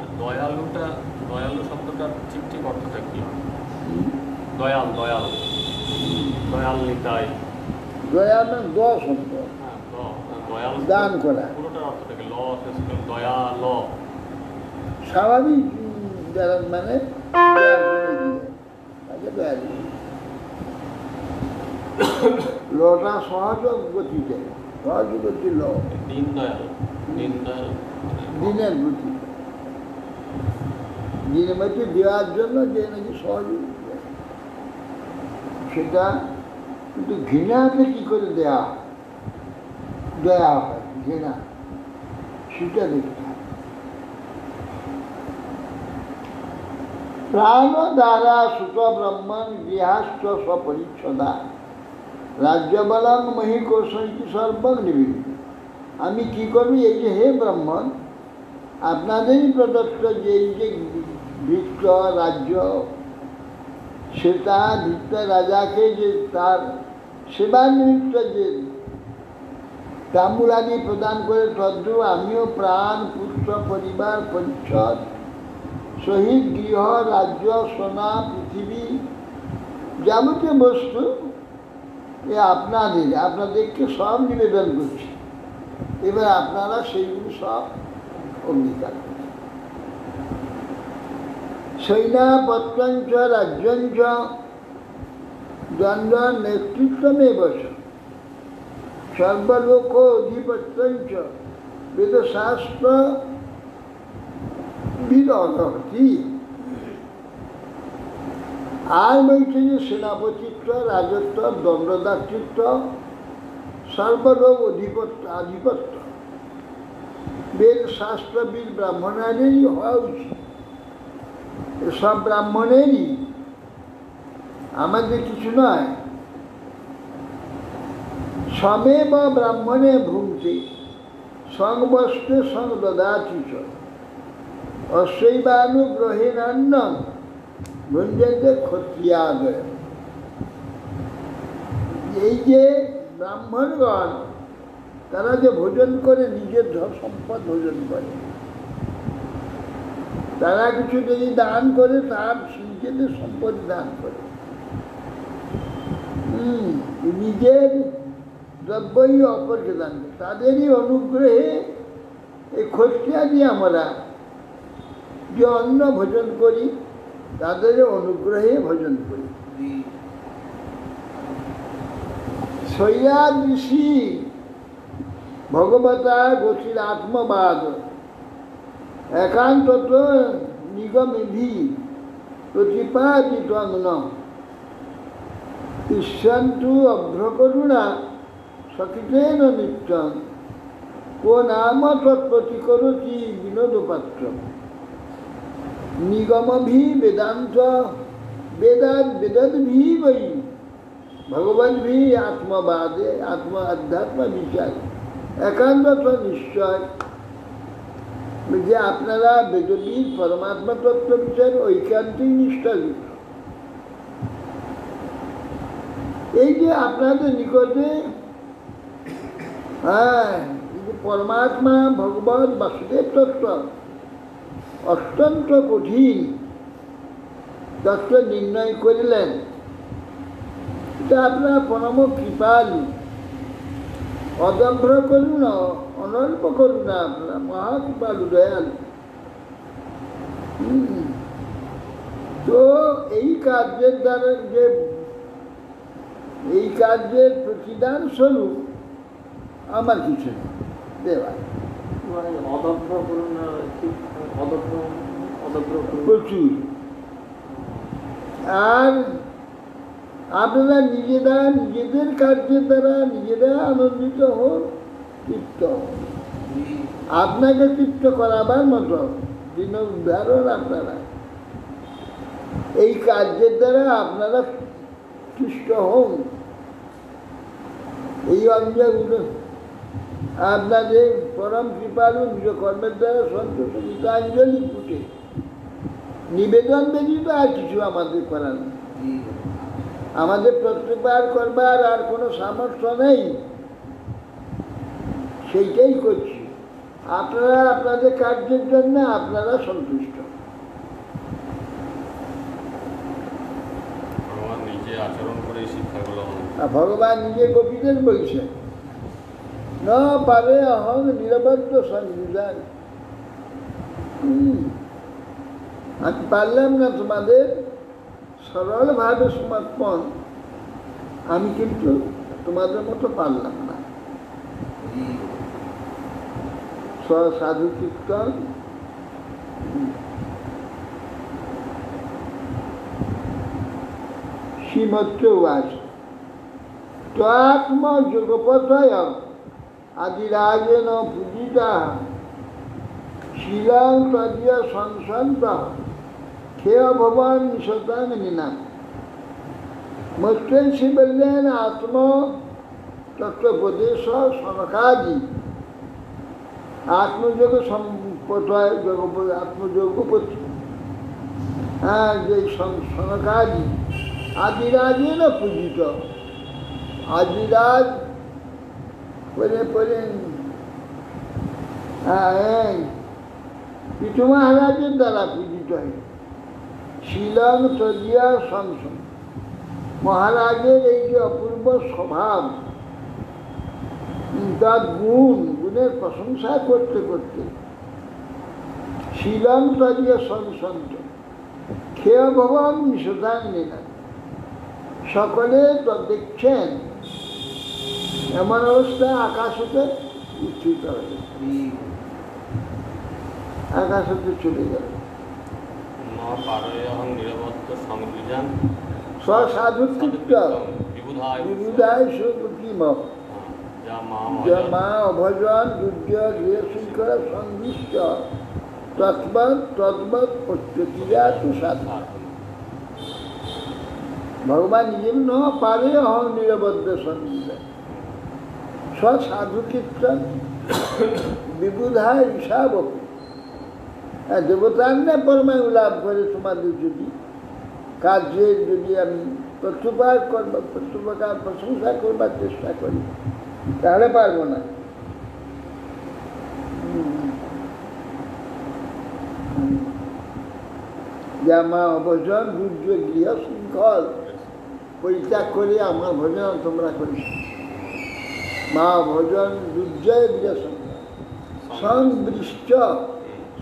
আর দয়ালু শব্দটার ঠিক অর্থটা কি? দয়াল নিতাই। দয়া মানে দ শব্দ, হ্যাঁ, দয়াল দান করা। পুরোটার অর্থটা কি? দয়াল স্বাভাবিক যারা মানে দয়া করে দিয়ে তাকে দয়া দিয়ে। লটা সহজ গতিতে, সহজ গতি ল, দীনদয়াল দিনের গতি, দিনের মধ্যে দেওয়ার জন্য যে নাকি সহজ সেটা। কিন্তু ঘৃণাকে কি করে দেয়া দয়া হয়, ঘৃণা সেটা দেখতে হবে। প্রাণ দ্বারা সুত ব্রহ্মণ গৃহাশ্চ স্বপরিচ্ছদা রাজ্যবলং মহি কৌশলী সর্বং নিবিড়। আমি কি করবি, এই যে হে ব্রাহ্মণ, আপনাদেরই প্রদত্ত যে এই যে ভিক্ত রাজ্য, সেটা ভিক্ত রাজাকে যে তার সেবা নিমিত্ত যে তাম্বুলাদি প্রদান করে তদ্রু আমিও প্রাণ পুত্র পরিবার পরিচ্ছদ শহীদ গৃহ রাজ্য সোনা পৃথিবী যাবতীয় বস্তু এ আপনাদেরকে সব নিবেদন করছি। এবার আপনারা সেইগুলি সব অঙ্গীকার করছেন। সৈন্যপত্যঞ্চ রাজ্যঞ্চ দ্বন্দ্ব নেতৃত্বমে বস সর্বলোক অধিপত্যঞ্চ বেদশাস্ত্র বিরতি। আর বলছে যে সেনাপতিত্ব, রাজত্ব, দণ্ডদাতৃত্ব, সর্বলোক আধিপত্য বেদ শাস্ত্রবিদ ব্রাহ্মণেরই হওয়া উচিত। সব ব্রাহ্মণেরই, আমাদের কিছু নয়। সমে বা ব্রাহ্মণে ভুঙ্ক্তে সংবস্তে সংদদাতি চ অশ্বৈবানুগ্রহেণান্নম ভুঞ্জতে ক্ষত্রিয়াদয়। এই যে ব্রাহ্মণগণ তারা যে ভোজন করে, নিজের ধন সম্পদ ভোজন করে, তারা কিছু যদি দান করে তার নিজেদের সম্পদ দান করে, নিজের দ্রব্যই অপরকে দান করে। তাদেরই অনুগ্রহে এই ক্ষত্রিয়াদি আমরা যে অন্ন ভোজন করি, তাদের অনুগ্রহে ভোজন করি। সৈয়াদৃশি ভগবতা গতির আত্মবাদ একান্তত নিগমেধি প্রতিপাদিত ইষ্যন্তু অভ্রকরুণা সকিতেন নিত্যং কো নাম তৎপতি করতি বিনোদপাত্র নিগমভি বেদান্ত বেদদ্ভি বৈ ভগবদ্ভি আত্মবাদে আধ্যাত্ম বিচার একান্তত নিশ্চয়। যে আপনারা বেদবিদ পরমাত্মা তত্ত্ব বিচার ঐকান্তিক নিষ্ঠাযুক্ত। এই যে আপনাদের নিকটে এই যে পরমাত্মা ভগবত বাসুদেব তত্ত্ব অত্যন্ত কঠিন তত্ত্ব নির্ণয় করিলেন। এটা আপনারা পরম কৃপালু, অদভ্র করুন, অনল্প করুন, আপনারা মহাকৃপালু দয়ালু। তো এই কার্যের দ্বারা যে এই কার্যের প্রতিদান স্বরূপ আমার কিছু দেওয়া অদভ্র করুন, প্রচুর। আর আপনারা নিজেদের কার্যের দ্বারা নিজেরা আনন্দিত হন, তৃপ্ত হন। আপনাকে তৃপ্ত করাবার মতো দিন উদাহরণ আপনারা এই কার্যের দ্বারা আপনারা তুষ্ট হন। এই অঞ্জগুলো আপনাদের পরম কৃপালু নিজ কর্মের দ্বারা সন্তোষ গীতাঞ্জলি ফুটে নিবেদন ব্যতীত আর কিছু আমাদের করার নেই। আমাদের প্রত্যেকবার করবার আর কোনো সামর্থ্য নেই, সেইটাই করছি। আপনারা আপনাদের কার্যের জন্য আপনারা সন্তুষ্ট। ভগবান নিজে আচরণ করে এই শিক্ষাগুলো আমাদের আর ভগবান নিজে গোপীদের বলছেন, ন পারে অহং নিরবদ্ধ সংবিধান। আমি পারলাম না তোমাদের সরলভাবে সমর্পণ, আমি কিন্তু তোমাদের মতো পারলাম না। সাধু কীর্তন শ্রীমত্র উবাচ ত্বাত্ম যোগপতয় আদিরাজেন পূজিতা শিলাং তদীয় সংসন্ত খেয় ভবন শতাং নিনাম। মৈত্রেয়ী বললেন, আত্ম তত্ত্বোপদেশ সনকাদি আত্মযোগ সম্পদয় আত্মযোগপতি, হ্যাঁ, যে সনকাদি আদিরাজেন পূজিত, আদিরাজ পরে পিঠু মহারাজের দ্বারা পূজিত হয়। শিলং তদীয় সংসদ, মহারাজের এই যে অপূর্ব স্বভাব, তার গুণের প্রশংসা করতে করতে শিলং তদীয় সংসন্ত খেয় ভবন নিষেধান নিলেন। সকলে তো দেখছেন এমন অবস্থায় আকাশ হতে উচ্ছিত হবে, আকাশ হতে চলে যাবে। ন পারে অহং নিরবদ্ধ সংবিধান স্বসাধু কীর্ত বিবুধায় সুকিম যা মা মা অভজন দুর্য গৃহ শৃঙ্খলা সংবিষ্ট তদ্বৎ প্রত্যতিজাত সাধু। ভগবান নিজে ন পারে অহং নিরবদ্ধ সংবিধান স্বসাধু কীর্তন বিবুধায় ঈশাবপি। দেবতার না পরমায়ু লাভ করে তোমাদের যদি কার্যের যদি আমি প্রত্যুপকার প্রশংসা করবার চেষ্টা করি, তাহলে পারবো না। যা মা অভজন দুর্যোগ গৃহ শৃঙ্খল পরিত্যাগ করে আমার ভজন তোমরা করিস। মা ভজন দুর্জয় গৃহ শৃঙ্খল সংবৃষ্ট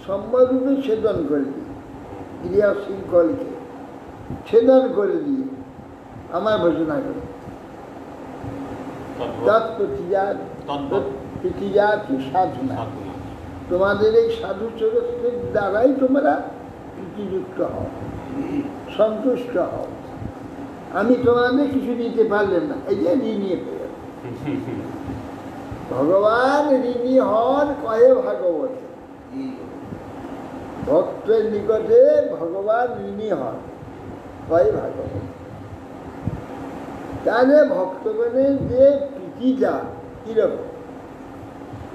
সম্মরূপে ছেদন করে দিয়ে, গৃহ শৃঙ্খলকে ছেদন করে দিয়ে আমার ভজনা করে। তৎপ্রতিজাত সাধনা, তোমাদের এই সাধু চরিত্রের দ্বারাই তোমরা প্রীতিযুক্ত হও, সন্তুষ্ট হও। আমি তোমাদের কিছু দিতে পারলেন না, এই যে ঋণী হয়ে গেল। ভগবান ঋণী হন কহে ভাগবত, ভক্তের নিকটে ভগবান ঋণী হন কহে ভাগবত। তাহলে ভক্তগণের যে প্রীতিটা কিরকম,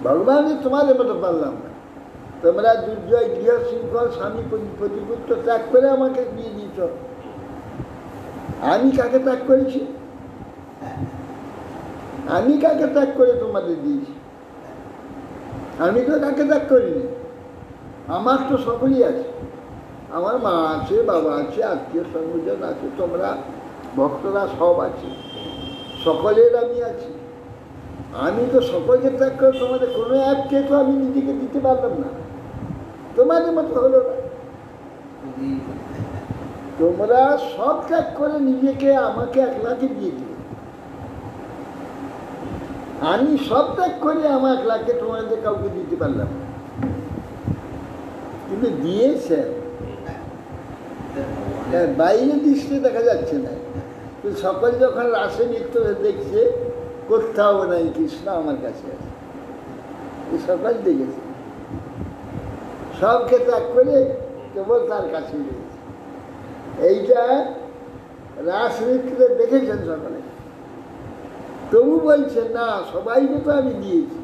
ভগবানই তোমাদের মতো পারলাম না, তোমরা দুর্জয় গৃহ শৃঙ্খল স্বামী প্রতিপুত্র ত্যাগ করে আমাকে দিয়ে দিত। আমি কাকে ত্যাগ করেছি? আমি কাকে ত্যাগ করে তোমাদের দিয়েছি? আমি তো কাকে ত্যাগ করিনি। আমার তো সকলেই আছে, আমার মা আছে, বাবা আছে, আত্মীয় স্বজন আছে, তোমরা ভক্তরা সব আছে, সকলের আমি আছি। আমি তো সকলকে ত্যাগ করে তোমাদের কোনো এককে তো আমি নিজেকে দিতে পারলাম না, তোমাদের মতো হলো না। তোমরা সব ত্যাগ করে নিজেকে আমাকে একলাকে দিয়ে দিলে, আমি সব ত্যাগ করে আমার একলাকে তোমাদের কাউকে দিতে পারলাম না, কিন্তু দিয়েছেন। বাইরে দৃষ্টি দেখা যাচ্ছে না, কিন্তু সকল যখন রাসে নৃত্য দেখছে, কোথাও নাই কৃষ্ণ আমার কাছে আছে, এই সকল দেখেছে। সবকে ত্যাগ করে কেবল তার কাছে রয়েছে। এইটা রাসনৃত্যে দেখেছেন সকলে, তবু বলছেন না সবাইকে তো আমি দিয়েছি,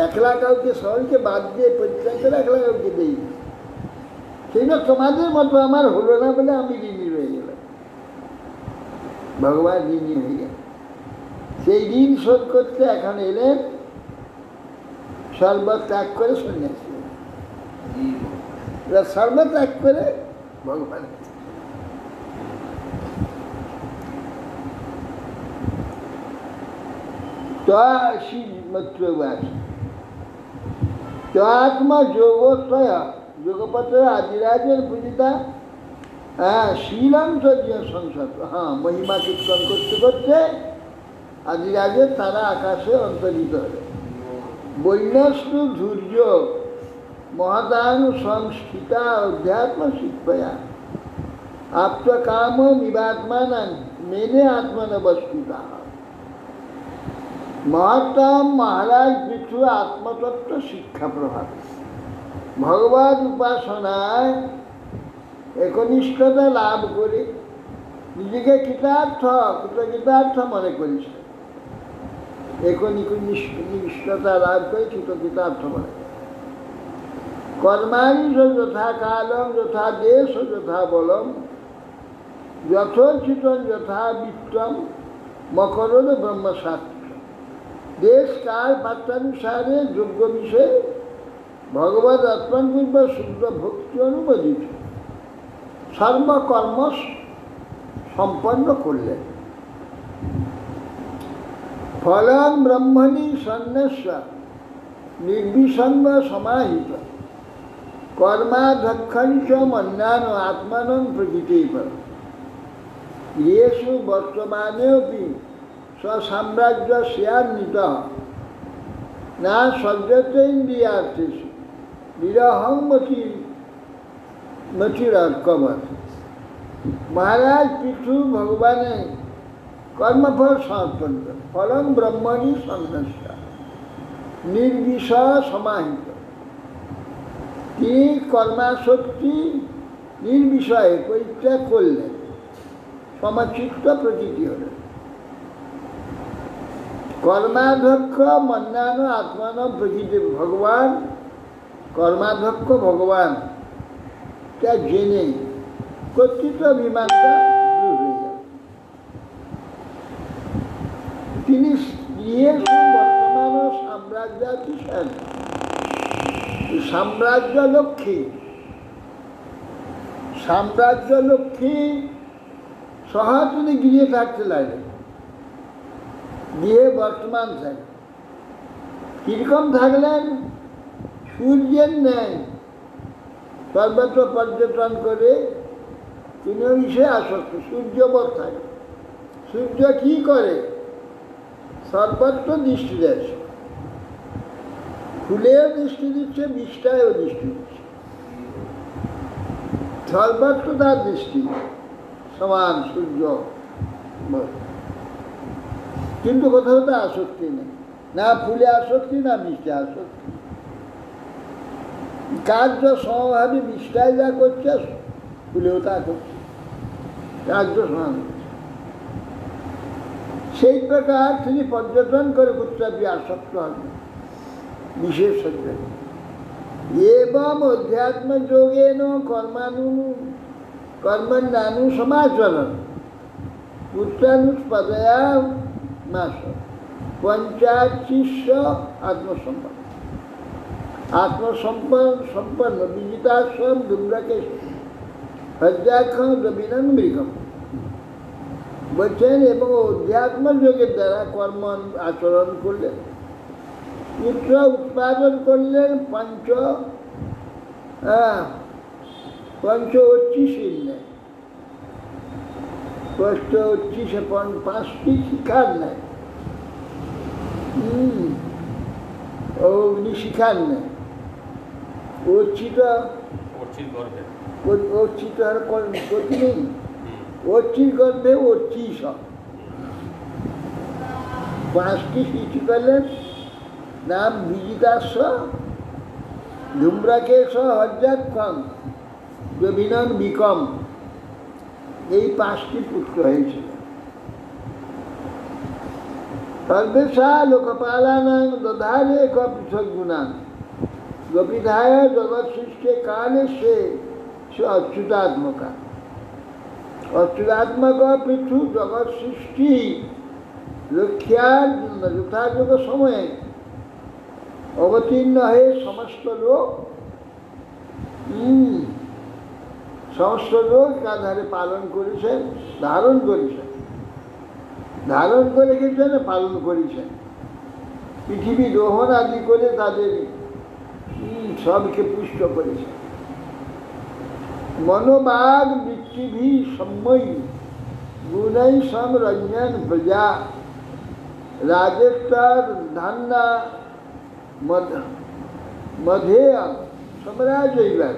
একলা কাউকে সবাইকে বাদ দিয়ে পরিত্যাগ করে একলা কাউকে দিইনি। সেইটা তোমাদের মতো আমার হলো না বলে আমি ঋণী রয়ে গেলাম। ভগবান ঋণী হয়ে গেল, সেই ঋণ শোধ করতে এখন এলেন সর্বত ত্যাগ করে সন্ন্যাসী, এরা সর্বত ত্যাগ করে ভগবান। আত্মযোগোত্তয়া যোগপত্র আদিরাজের পূজিতা। হ্যাঁ, শীলম সজ্জীয় সংসদ। হ্যাঁ, মহিমা কীর্তন করতে করতে আদিরাজের তারা আকাশে অন্তরিত হল। বৈন্যস্তু ধৈর্য মহদানু সংস্থিতা অধ্যাত্ম শিক্ষয়া আত্মকাম নিবাত্মান মেনে আত্মনবস্তুতা। মহাত্ম মহারাজ পৃথু আত্মতত্ত্ব শিক্ষা প্রভাব। ভগবত উপাসনায় একনিষ্ঠতা লাভ করে নিজেকে কৃতকৃতার্থ মনে করিস। একনিষ্ঠতা লাভ করে কৃতকৃতার্থ মনে করে। কর্মাণি যথা কালম যথা দেশ যথা বলম যথোচিতম যথা বিত্তম মকরদ ব্রহ্মশাস্ত্র। দেশ কাল পাত্রানুসারে যোগ্য বিষয়ে ভগবত আত্মপূর্ব শুদ্ধ ভক্তি অনুমোদিত সর্বকর্ম সম্পন্ন করলেন। ফলং ব্রহ্মণি সন্ন্যাস্য নির্বিসঙ্গ সমাহিত কর্মাধ্যক্ষঞ্চ মন্যান আত্মানং প্রকৃতিব। येषु বর্তমানেऽপি স্বসাম্রাজ্য স্যান্বিত না সজ্জতেন্দ্রিয়ার্থেষু বিরহং মতিরকবৎ। মহারাজ পৃথু ভগবানে কর্মফল সমর্পণ করে। ফলং ব্রহ্মণি সন্ন্যাস্য নির্বিষয় সমাহিত। তিনি কর্মাসক্তি নির্বিষয়ে পরিত্যাগ করলেন, সমচিত্ত প্রকৃতি হলেন। কর্মাধ্যক্ষ মন্যান আত্মান প্রকৃতি। ভগবান কর্মাধ্যক্ষ ভগবান তা জেনে কর্তৃত্ব অভিমানটা দূর হয়ে গেল। তিনি বর্তমান সাম্রাজ্যাতি সাম্রাজ্য লক্ষ্মী সহ তিনি গৃহে থাকতে লাগলেন। গৃহে বর্তমান থাকে। কিরকম থাকলেন? সূর্যের ন্যায় সর্বত্র পর্যটন করে তিনি বিষয়ে আসক্ত। সূর্যবৎ থাকে। সূর্য কি করে? সর্বত্র দৃষ্টি দেয়। ফুলেও দৃষ্টি দিচ্ছে, বিষ্টায়ও দৃষ্টি দিচ্ছে। সর্বত্র তার দৃষ্টি সমান সূর্য, কিন্তু কোথাও তো আসক্তি নেই। না ফুলে আসক্তি, না মিষ্টি আসক্তি। কার্য সমভাবে মিষ্টায় যা করছে ফুলেও তা করছে, কার্য সমান। সেই প্রকার তিনি পর্যটন করে কুত্রাপি আসক্ত হন বিশেষ সজ্জন। এবং অধ্যাত্ম যোগেন কর্মণ্যানু সমাচরণ পুত্রানুষ্পদয়া মাস পঞ্চাশিষ্য আত্মসম্পন্ন বিজিতাশ্রম ধূম্রকেশ হজ্জাক্ষম রবীনং মৃগম বলছেন। এবং অধ্যাত্ম যোগের দ্বারা কর্ম আচরণ করলেন, পুত্র উৎপাদন করলেন। পঞ্চশীল নেয়, 5টি শিখার নেয়, অগ্নি শিখার নেয়। অর্চিত গতি নেই, অর্চির গর্ভে অর্চি সব 5টি সৃষ্টি করলেন। নাম বিজিতাস্ব ধূম্রকেশ হজ্জাক্ষম রবীনং বিকম। এই 5টি পুত্র হয়েছিল। সর্বেশা লোকপালানাং দধারে পৃথক গুণান গোপীধায় জগৎ সৃষ্টি কালে সে অচ্যুতাত্মকা। অচ্যুতাত্মক পৃথু জগৎ সৃষ্টি লক্ষ্যার জন্য যথাযোগ সময়ে অবতীর্ণ হয়ে সমস্ত লোক কাধারে পালন করেছেন, ধারণ করেছেন, ধারণ করে রেখেছেন, পালন করেছেন। পৃথিবী দোহন আদি করে তাদের সবকে পুষ্ট করেছেন। মনোবাগ বৃত্তিভি সম্ময়ী গুণৈ সমরঞ্জন প্রজা রাজেশ্বর ধান্না মধেয় সম্রাজ এইবার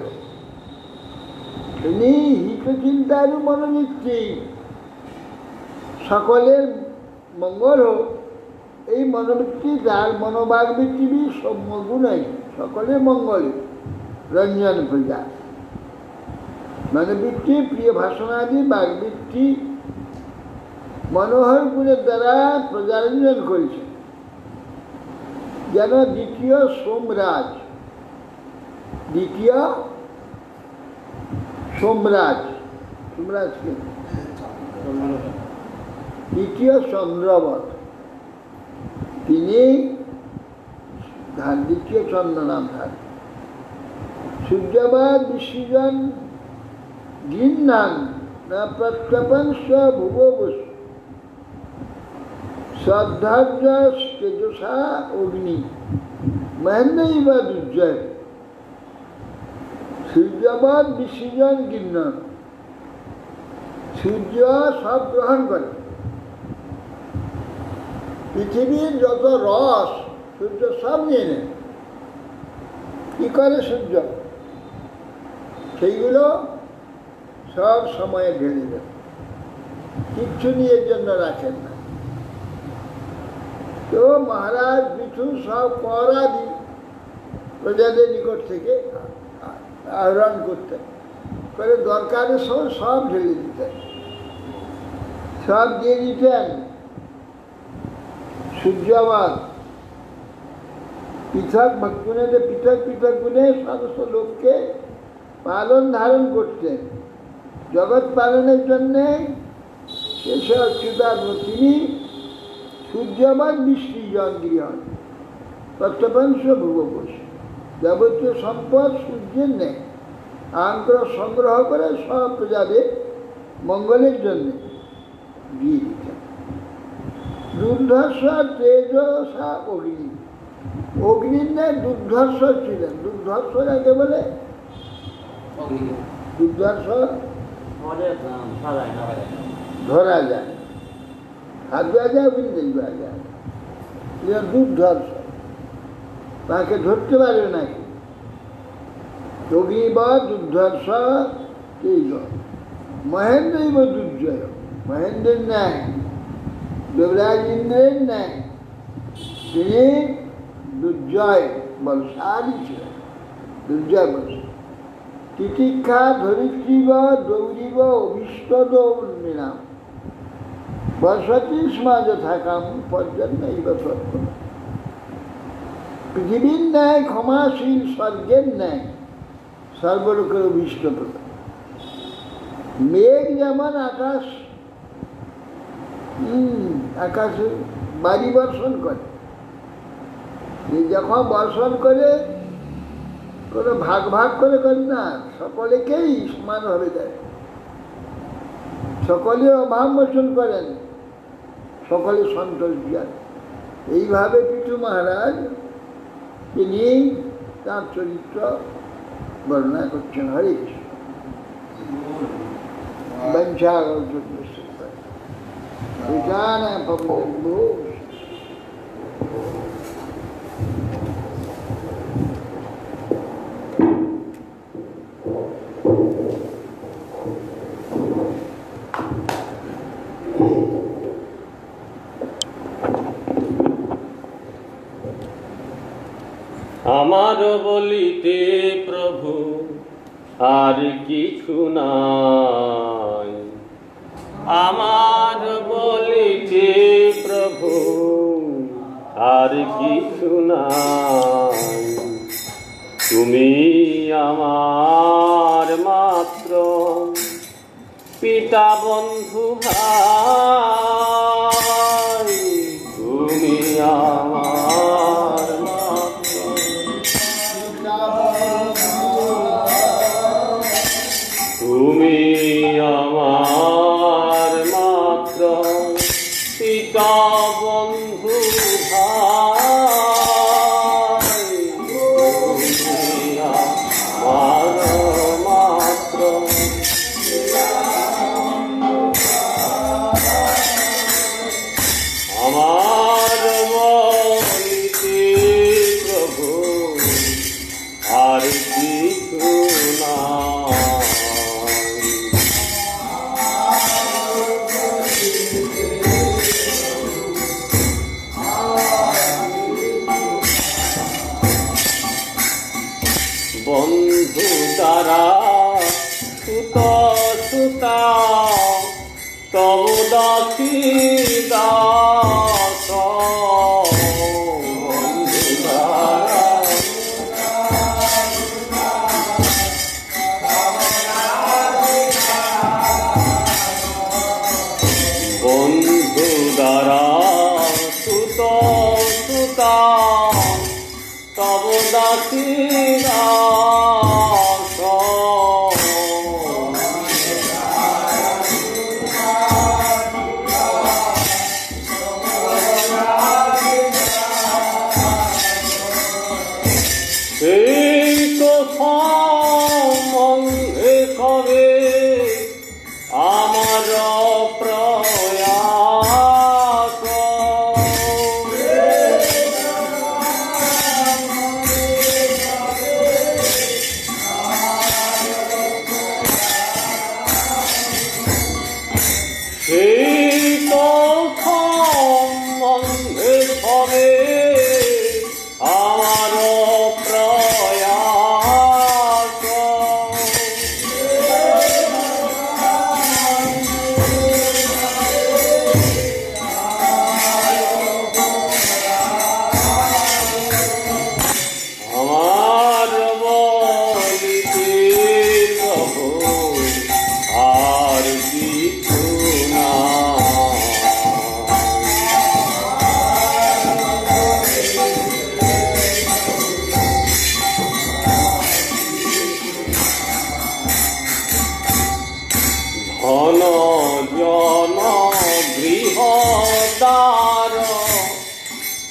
তিনি হিতচিন্তার মনোবৃত্তি, সকলের মঙ্গল হোক এই মনোবৃত্তি, যার মনোবাগ বৃত্তিভি সৌম্য গুণই সকলের মঙ্গল রঞ্জন প্রজা মনোবৃত্তি, প্রিয় ভাষণাদি বাগবৃত্তি মনোহর গুণের দ্বারা প্রজারঞ্জন করেছে, যেন দ্বিতীয় সোমরাজ, দ্বিতীয় সোমরাজ, সোমরাজকে দ্বিতীয় চন্দ্রবত, তিনি দ্বিতীয় চন্দ্র নাম ধার সূর্যবাদ বিসৃজন গিন্নান না প্রত্যপন ভুবস শ্রদ্ধার্য তেজসা অগ্নি মহেন্দ্রই বা দুর্জয়। সূর্যবাদ বিসৃজন গিন্নান, সূর্য সব গ্রহণ করে, পৃথিবীর যত রস সূর্য সব নিয়ে নেয়। কি করে সূর্য? সেইগুলো সব সময়ে ঢেলে দেয়, কিচ্ছু নিয়ে জন্য রাখেন না। তো মহারাজ বিষ্ণু সব পরাদি প্রজাদের নিকট থেকে আহরণ করতেন, করে দরকারের সময় সব ঢেলে দিতেন, সব দিয়ে দিতেন। সূর্যবাদ পৃথক গুণে, পৃথক পৃথক গুণে সমস্ত লোককে পালন ধারণ করতেন। জগৎ পালনের জন্যে শেষে অচ্যুতাত্ম তিনি সূর্যবাদ বিসৃজন গৃহণ তত্ত্বপঞ্চ ভুবকোষ, যাবতীয় সম্পদ সূর্যের নেই, আগ্রহ সংগ্রহ করে সব প্রজাদের মঙ্গলের জন্য দিয়ে দিতেন। দুর্ধর্ষ তেজসা অগ্নি, অগ্নির ন্যায় দুর্ধর্ষ ছিলেন। দুর্ধর্ষ যাকে বলে, দুর্ধর্ষ ধরা যায়, হাত দেওয়া যায়, বিন্দু দেওয়া যায়, দুর্ধর্ষ, তাকে ধরতে পারবে নাকি? যোগী বা দুর্ধর্ষ তেজ মহেন্দ্রই বা দুর্জয়, মহেন্দ্রের ন্যায়, দেবরাজ ইন্দ্রের ন্যায় তিনি দুর্জয় বলশালী ছিলেন, দুর্জয় বলশালী। তিতিক্ষা ধরিত্রীব দৌড়িব অভীষ্ট দৌড়িনাম বসতি সমাজ থাকাম পর্যন্ত পৃথিবীর ন্যায় ক্ষমাশীল, স্বর্গের ন্যায় সর্বলোকের অভীষ্ট প্রদান। মেঘ যেমন আকাশে বাড়ি বর্ষণ করে, যখন বর্ষণ করে কোনো ভাগ ভাগ করে না, সকলেকেই সমানভাবে দেয়, সকলের অভাব মোচন করেন, সকলে সন্তোষ দেন। এইভাবে পিঠু মহারাজ তিনি তার চরিত্র বর্ণনা করছেন। হরে কৃষ্ণ। আমার বলিতে প্রভু আর কিছু নাই, আমার বলিতে প্রভু আর কিছু নাই। তুমি আমার মাত্র পিতা বন্ধু ভাই, তুমি আমার মাত্র তুমি আমার মাত্র পিতা বন্ধু ভাই, তুমি আমার মাত্র আমার বলিতে প্রভু আর কিছু নাই। বন্ধু দ্বারা সুত সুতা তব দাসী দাস, বন্ধু দ্বারা বন্ধু দ্বারা সুত সুতা তব দাসী দাস, সেই তো সম্বন্ধে কবে আমার প্রয়াস, সেই তো সম্বন্ধে কবে আমার প্রয়াস, আমার বলিতে প্রভু আর কিছু না। ধন জন গৃহদার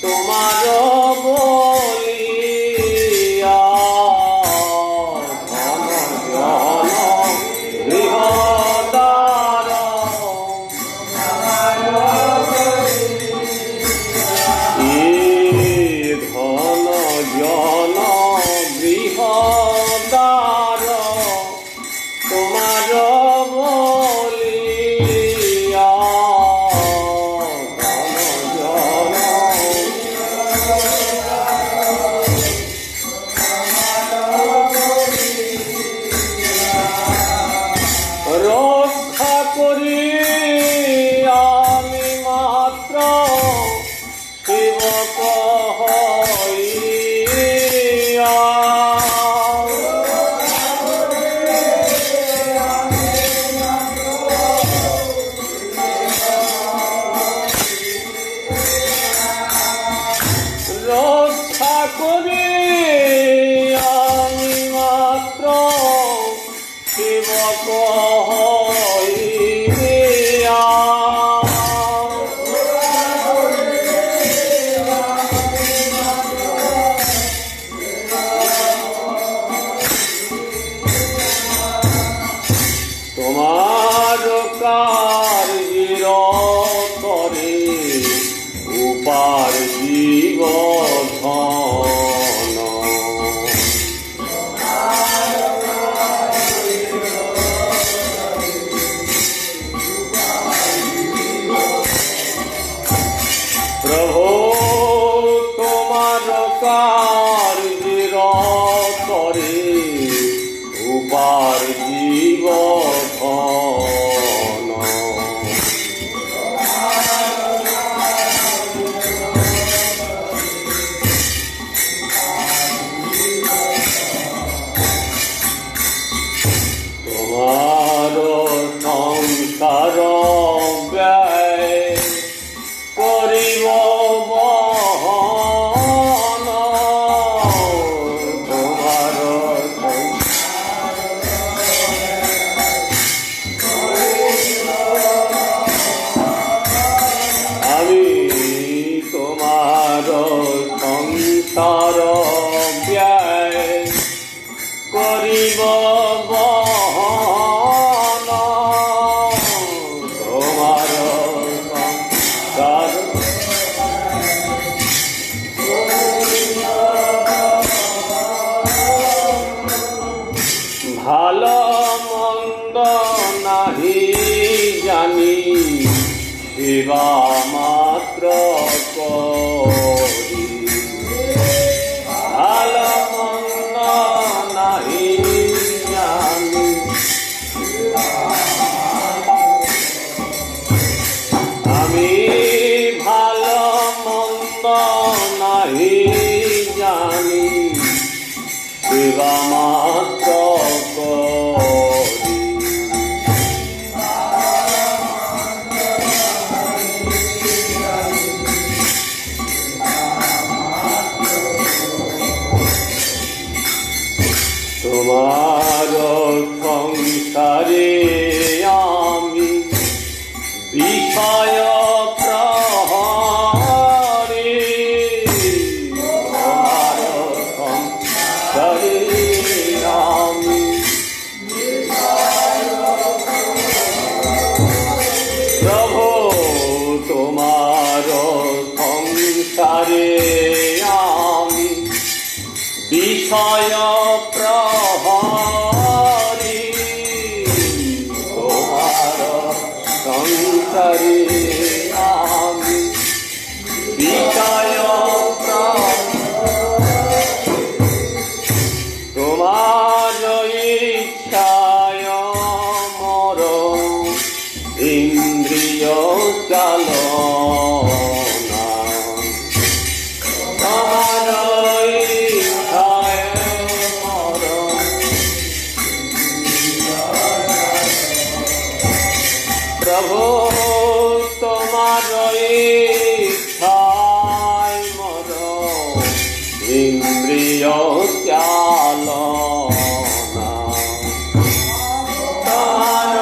তোমার বলিয়া, ধন জন গৃহদার ধন জন গৃহদার তোমার বলিয়া, ধন জন রক্ষা করি আমি মাত্র সেবক হইয়া, রক্ষা করি আমি মাত্র সেবক হইয়া, তোমার কার্যের করে উপার জীব ধন, প্রভু তোমার কার্যের করে উপার জীব ধন, তোমার সংসার ব্যয় করিব বহন, তোমার মন্দ নাহি জানি, সেবা মাত্র করি। ভালো মন্দ নাহি জানি, আমি ভালো মন্দ নাহি জানি, সেবা মাত্র করি। তোমার সংসারে আমি বিষয় প্রহরী, তোমার সংসারে আমি প্রভু, তোমার সংসারে আমি বিষয় প্রহরী, তোমার সংসারে আমি বিষয় তোমার ইচ্ছায় মর ইন্দ্রিয় চালনা, তোমার ইচ্ছায় মর প্রভু, তোমার ইচ্ছায় মর ইন্দ্রিয় চালনা, তোমার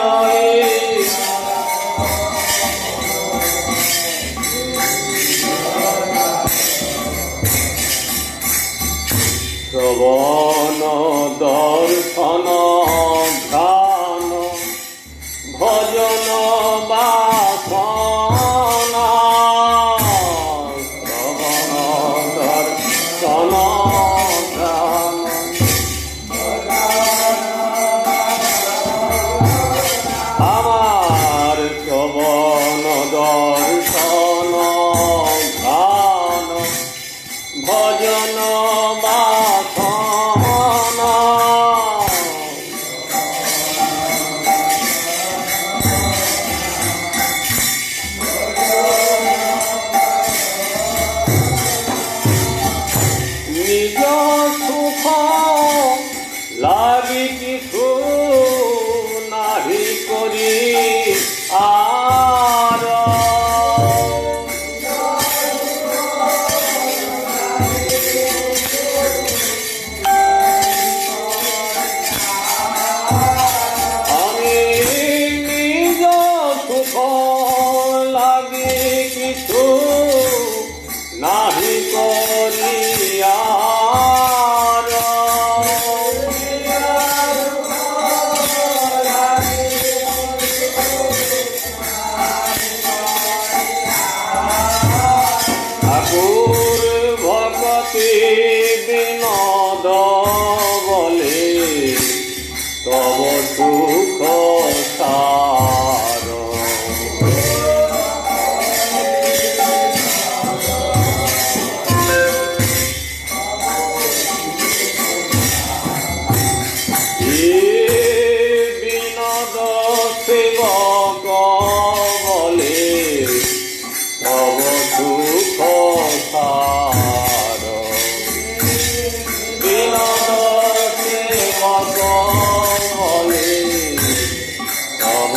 শ্রবণ দর্শন ধ্যান ভজন বাসনা, শ্রবণ দর্শন ধ্যান আমার শ্রবণ দর্শন ধ্যান ভজন বাসনা, নিজ সুখ লাগি কিছু নাহি করি আর, আমি নিজ সুখ লাগি কিছু নাহি করি আর, ঠাকুর ভগতি বিনোদ বলে তব সুখ সার, বিনোদ সেবক বলে তব সুখ সার, বিনোদ সেবক বলে তব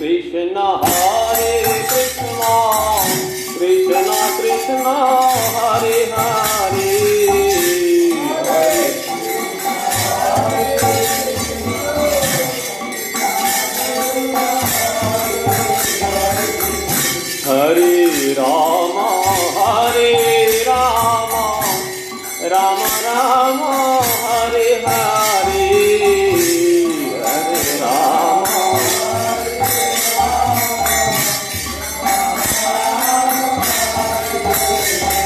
Krishna Hare Krishna Krishna Krishna Hare Hare Hare Rama Hare Rama Rama Rama Hare Hare Hare Rama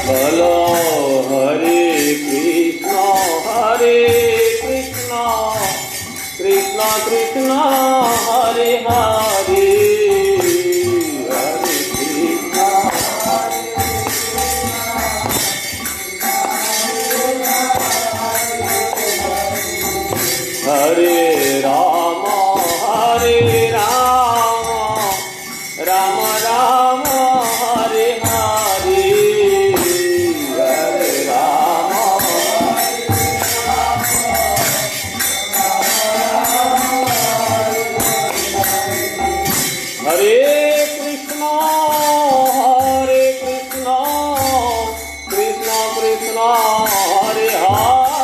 Bolo Hare Krishna Krishna Krishna Hare Hare Hare Rama Hare Rama Rama Rama Hare Hare Hare Rama Hare Krishna Krishna Krishna Hare Hare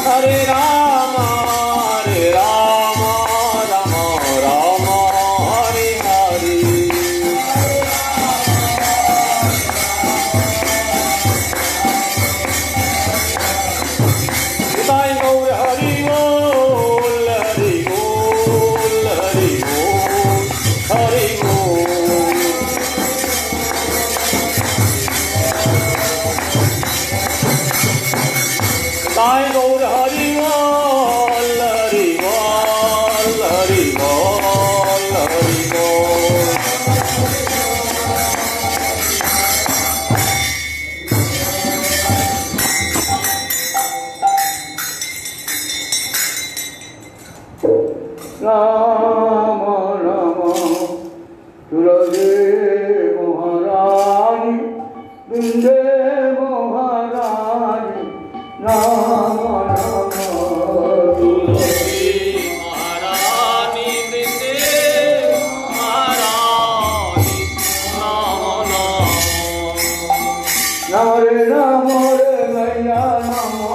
Hare Rama Rama Rama Hare Hare Namo Re Namo Re Maya Namo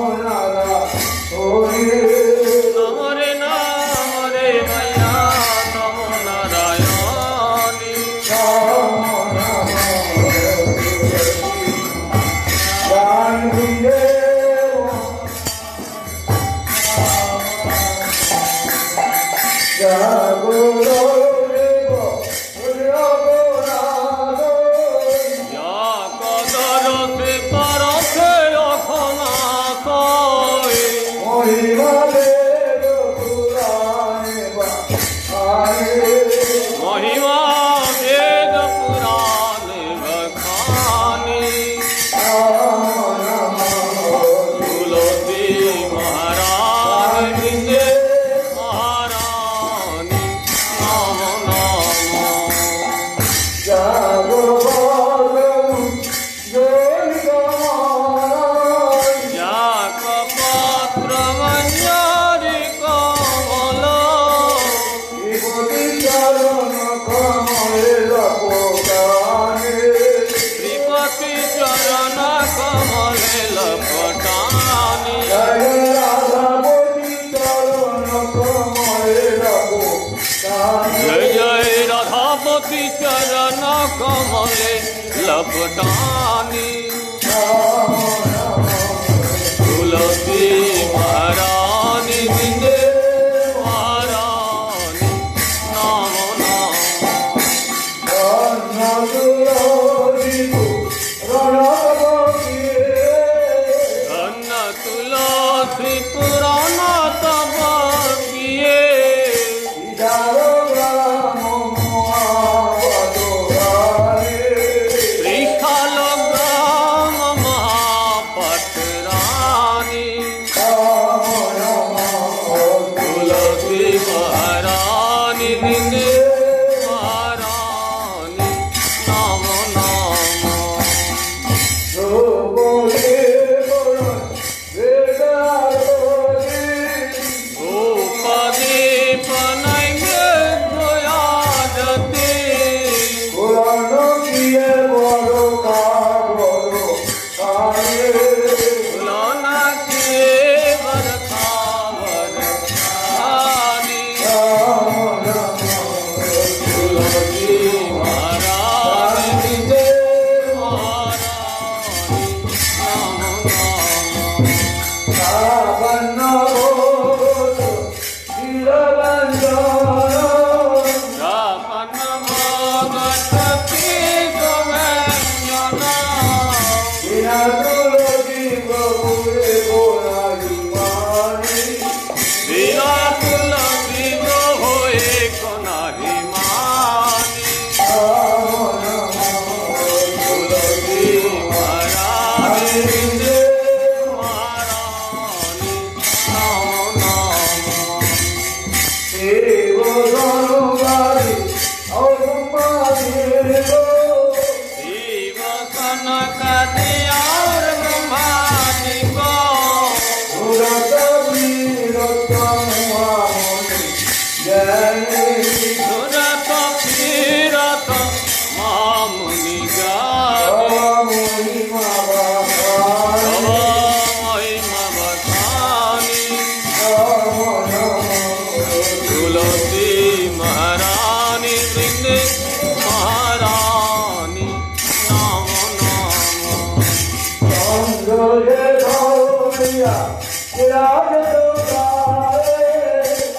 लपटानी तुलसी महारानी बिंदे महारानी नाम धन तुलसी पुराना तब किए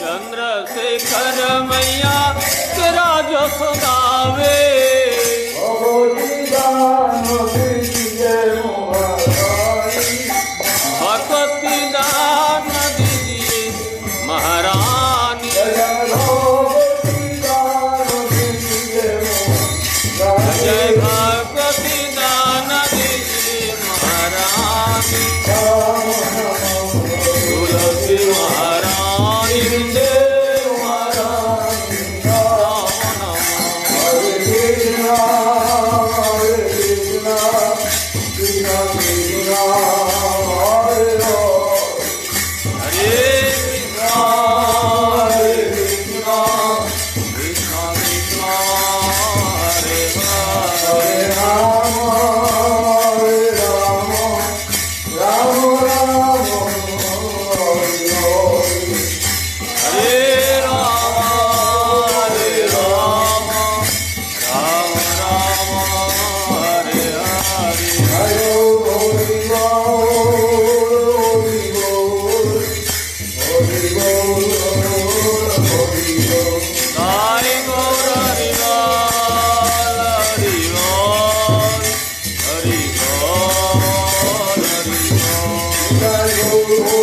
चंद्रशेखर मैया तेरा जो सुनावे भगवती दान दीजिए महारानी जय भगवती दान दीजिए महारानी तुलसी महारानी Hare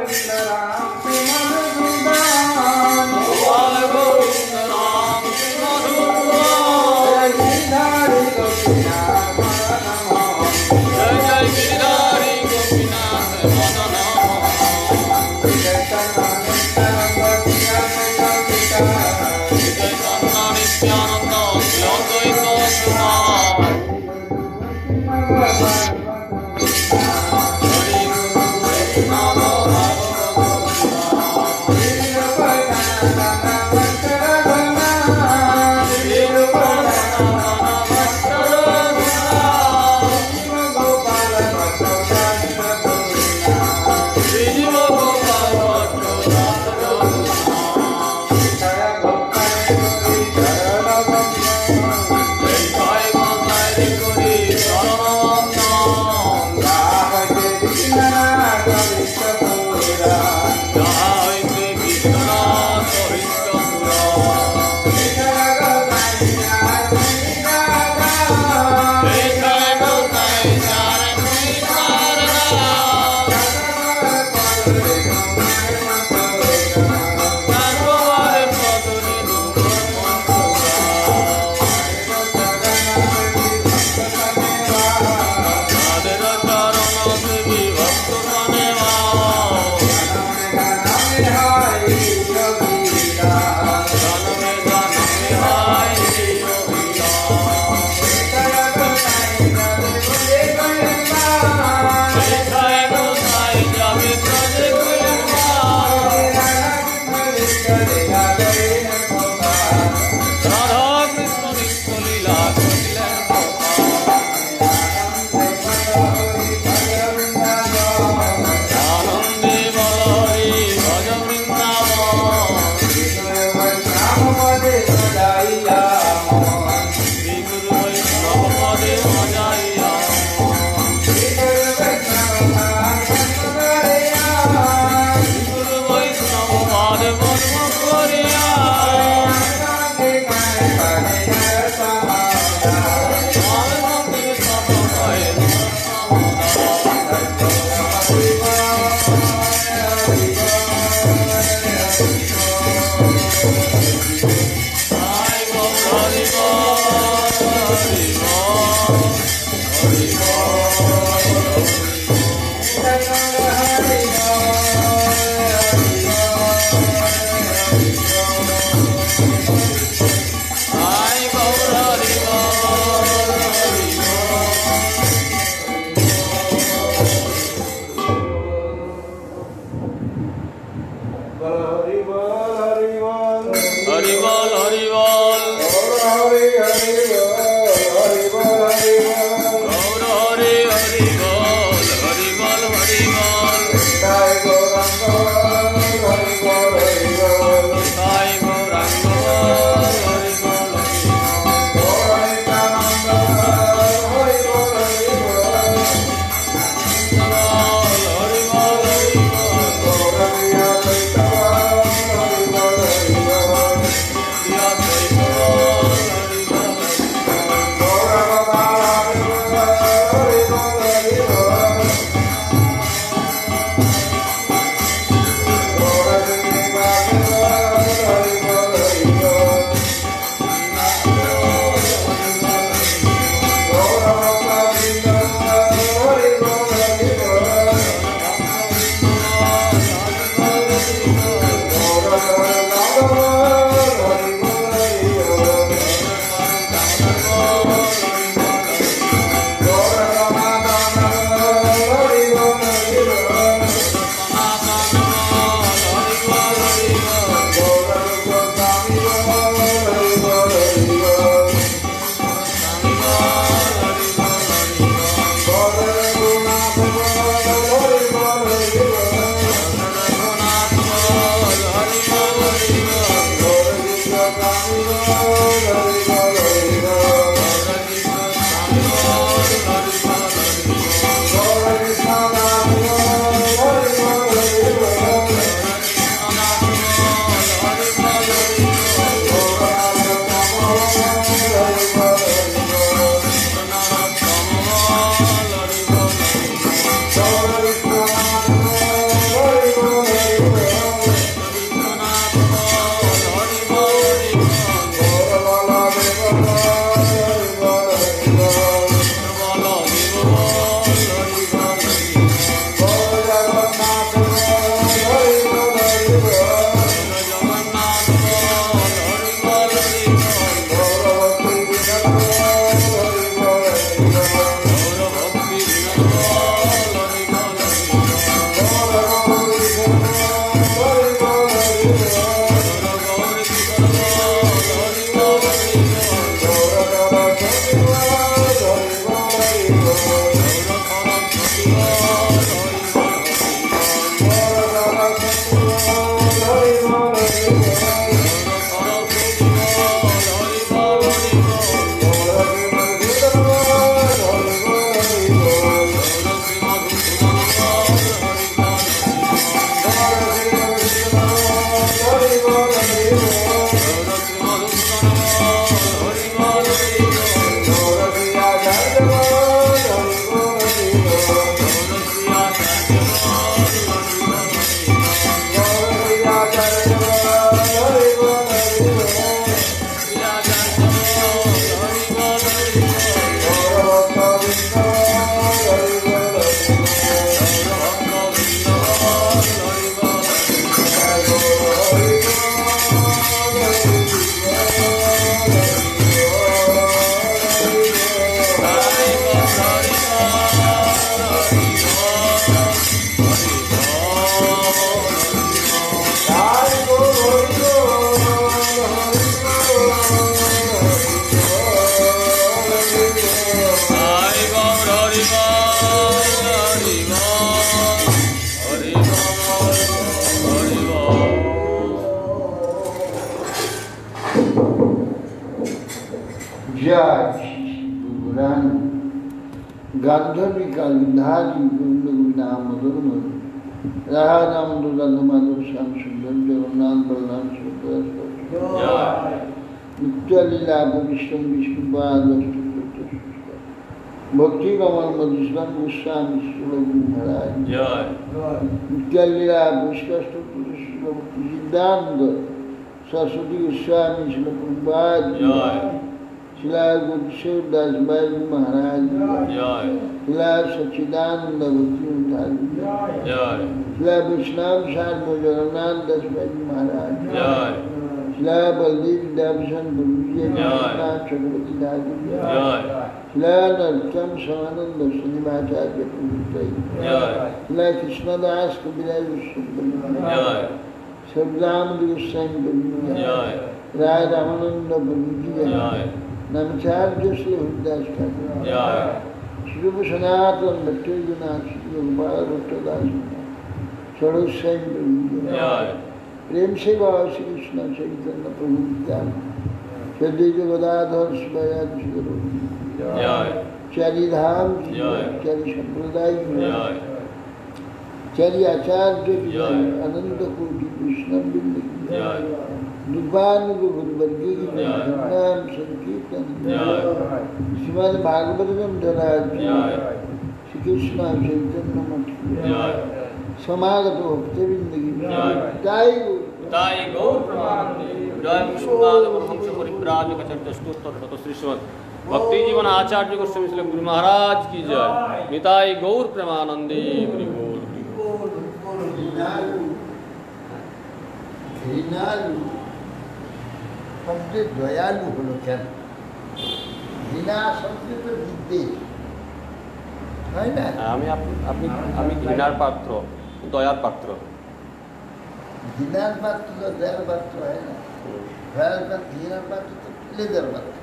Krishna गांधर्वी का गिंधारी नाम मधुर राधा नाम दुर्गंध माधव श्याम सुंदर जगन्नाथ बलराम सुंदर नित्य लीला विष्णु विष्णुपाद भक्ति कमल मधुसूदन गोस्वामी महाराज नित्य लीला विष्णु सिद्धांत सरस्वती गोस्वामी शिलपुरपाद शिला गोकिशोर दास भाई महाराज शिला सच्चिदानंद भक्ति शिला वैष्णव साधु जगन्नाथ दास भाई महाराज शिला बलदेव विद्याभूषण चक्रवर्ती ठाकुर शिला नरोत्तम स्वानंद श्रीनिवाचार्य शिला कृष्णदास कविराज सबदाम गोस्वामी राय रामानंद नमचार्य श्री हरिदास ठाकुर श्री सनातन भट्टनाथ श्री गोपाल भट्टदास षोडशों प्रेम से गाओ श्री कृष्ण चैतन्य प्रभु नित्यानंद श्री गदाधर शिवाचार्य चारि धाम चारि संप्रदाय चारि आचार्य अनंत कोटि कृष्ण बिंद निर्वाण गुरुवर्गी नाम संकीर्तन श्रीमद् भागवतम धराज श्री कृष्ण चैतन्य मठ समागत भक्तवृंद जय गौर प्रमानंदे जय विष्णुपाद परमहंस परिव्राजक चरित्र स्तोत्र ततो श्री श्रीमद् भक्ति जीवन आचार्य गोस्वामी श्री गुरु महाराज की जय निताय गौर प्रेमानंदे हरि बोल घृणालु शब्द दयालु हलो क्या घृणा शब्द तो विद्वेष है ना আমি ঘৃণার পাত্র দয়ার পাত্র घृणार पात्र तो दयाल पात्र है ना दयाल पात्र घृणार पात्र तो लेदर पात्र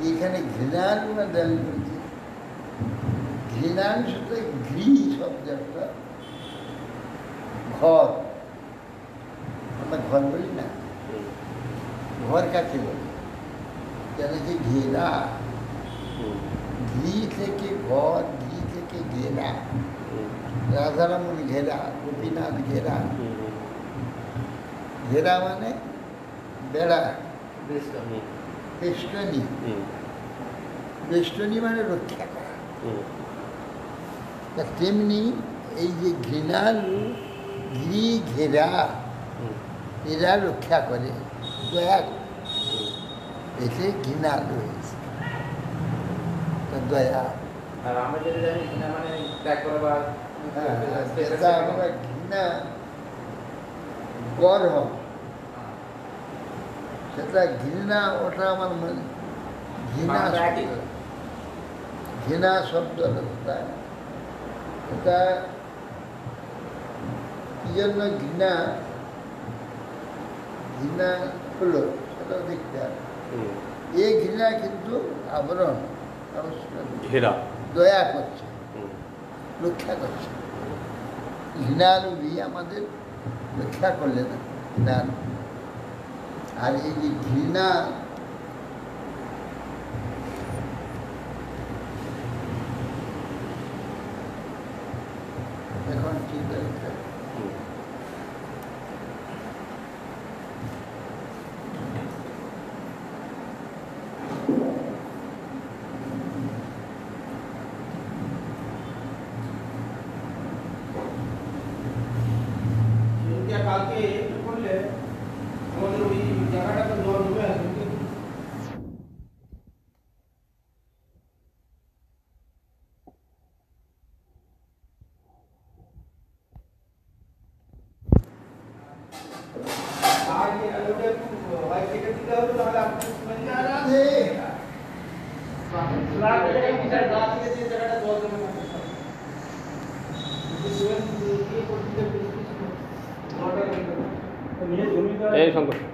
এখানে ঘৃণালু না দয়ালু বলছে ঘৃণালু শব্দ ঘৃ শব্দটা ঘর আমরা ঘর বলি না ঘর কাকে বলি যেটাকে ঘেরা ঘি থেকে ঘর ঘি থেকে ঘেরা রাধারমণ ঘেরা গোপীনাথ ঘেরা ঘেরা মানে বেড়া বেষ্টনী বেষ্টনী মানে রক্ষা করা তা তেমনি এই যে ঘৃণালু ঘি ঘেরা এরা রক্ষা করে দয়া এতে ঘৃণালু হয়েছে দয়া আর আমরা যেটা জানি ঘৃণা মানে ত্যাগ করা বা যেটা আমরা ঘৃণা গর্ব সেটা ঘৃণা ওটা আমার মানে ঘৃণা ঘৃণা শব্দটা এটা কি জন্য ঘৃণা ঘৃণা হলো সেটা দেখতে হবে এই ঘৃণা কিন্তু আবরণ ঘেরা দয়া করছে রক্ষা করছে ঘৃণালু দিয়ে আমাদের রক্ষা করলে না ঘৃণালু আর এই যে ঘৃণা এখন ঠিক আছে কালকে করলে আমাদের ওই জায়গাটা তো জল ঢুকে আসবে এই শঙ্কর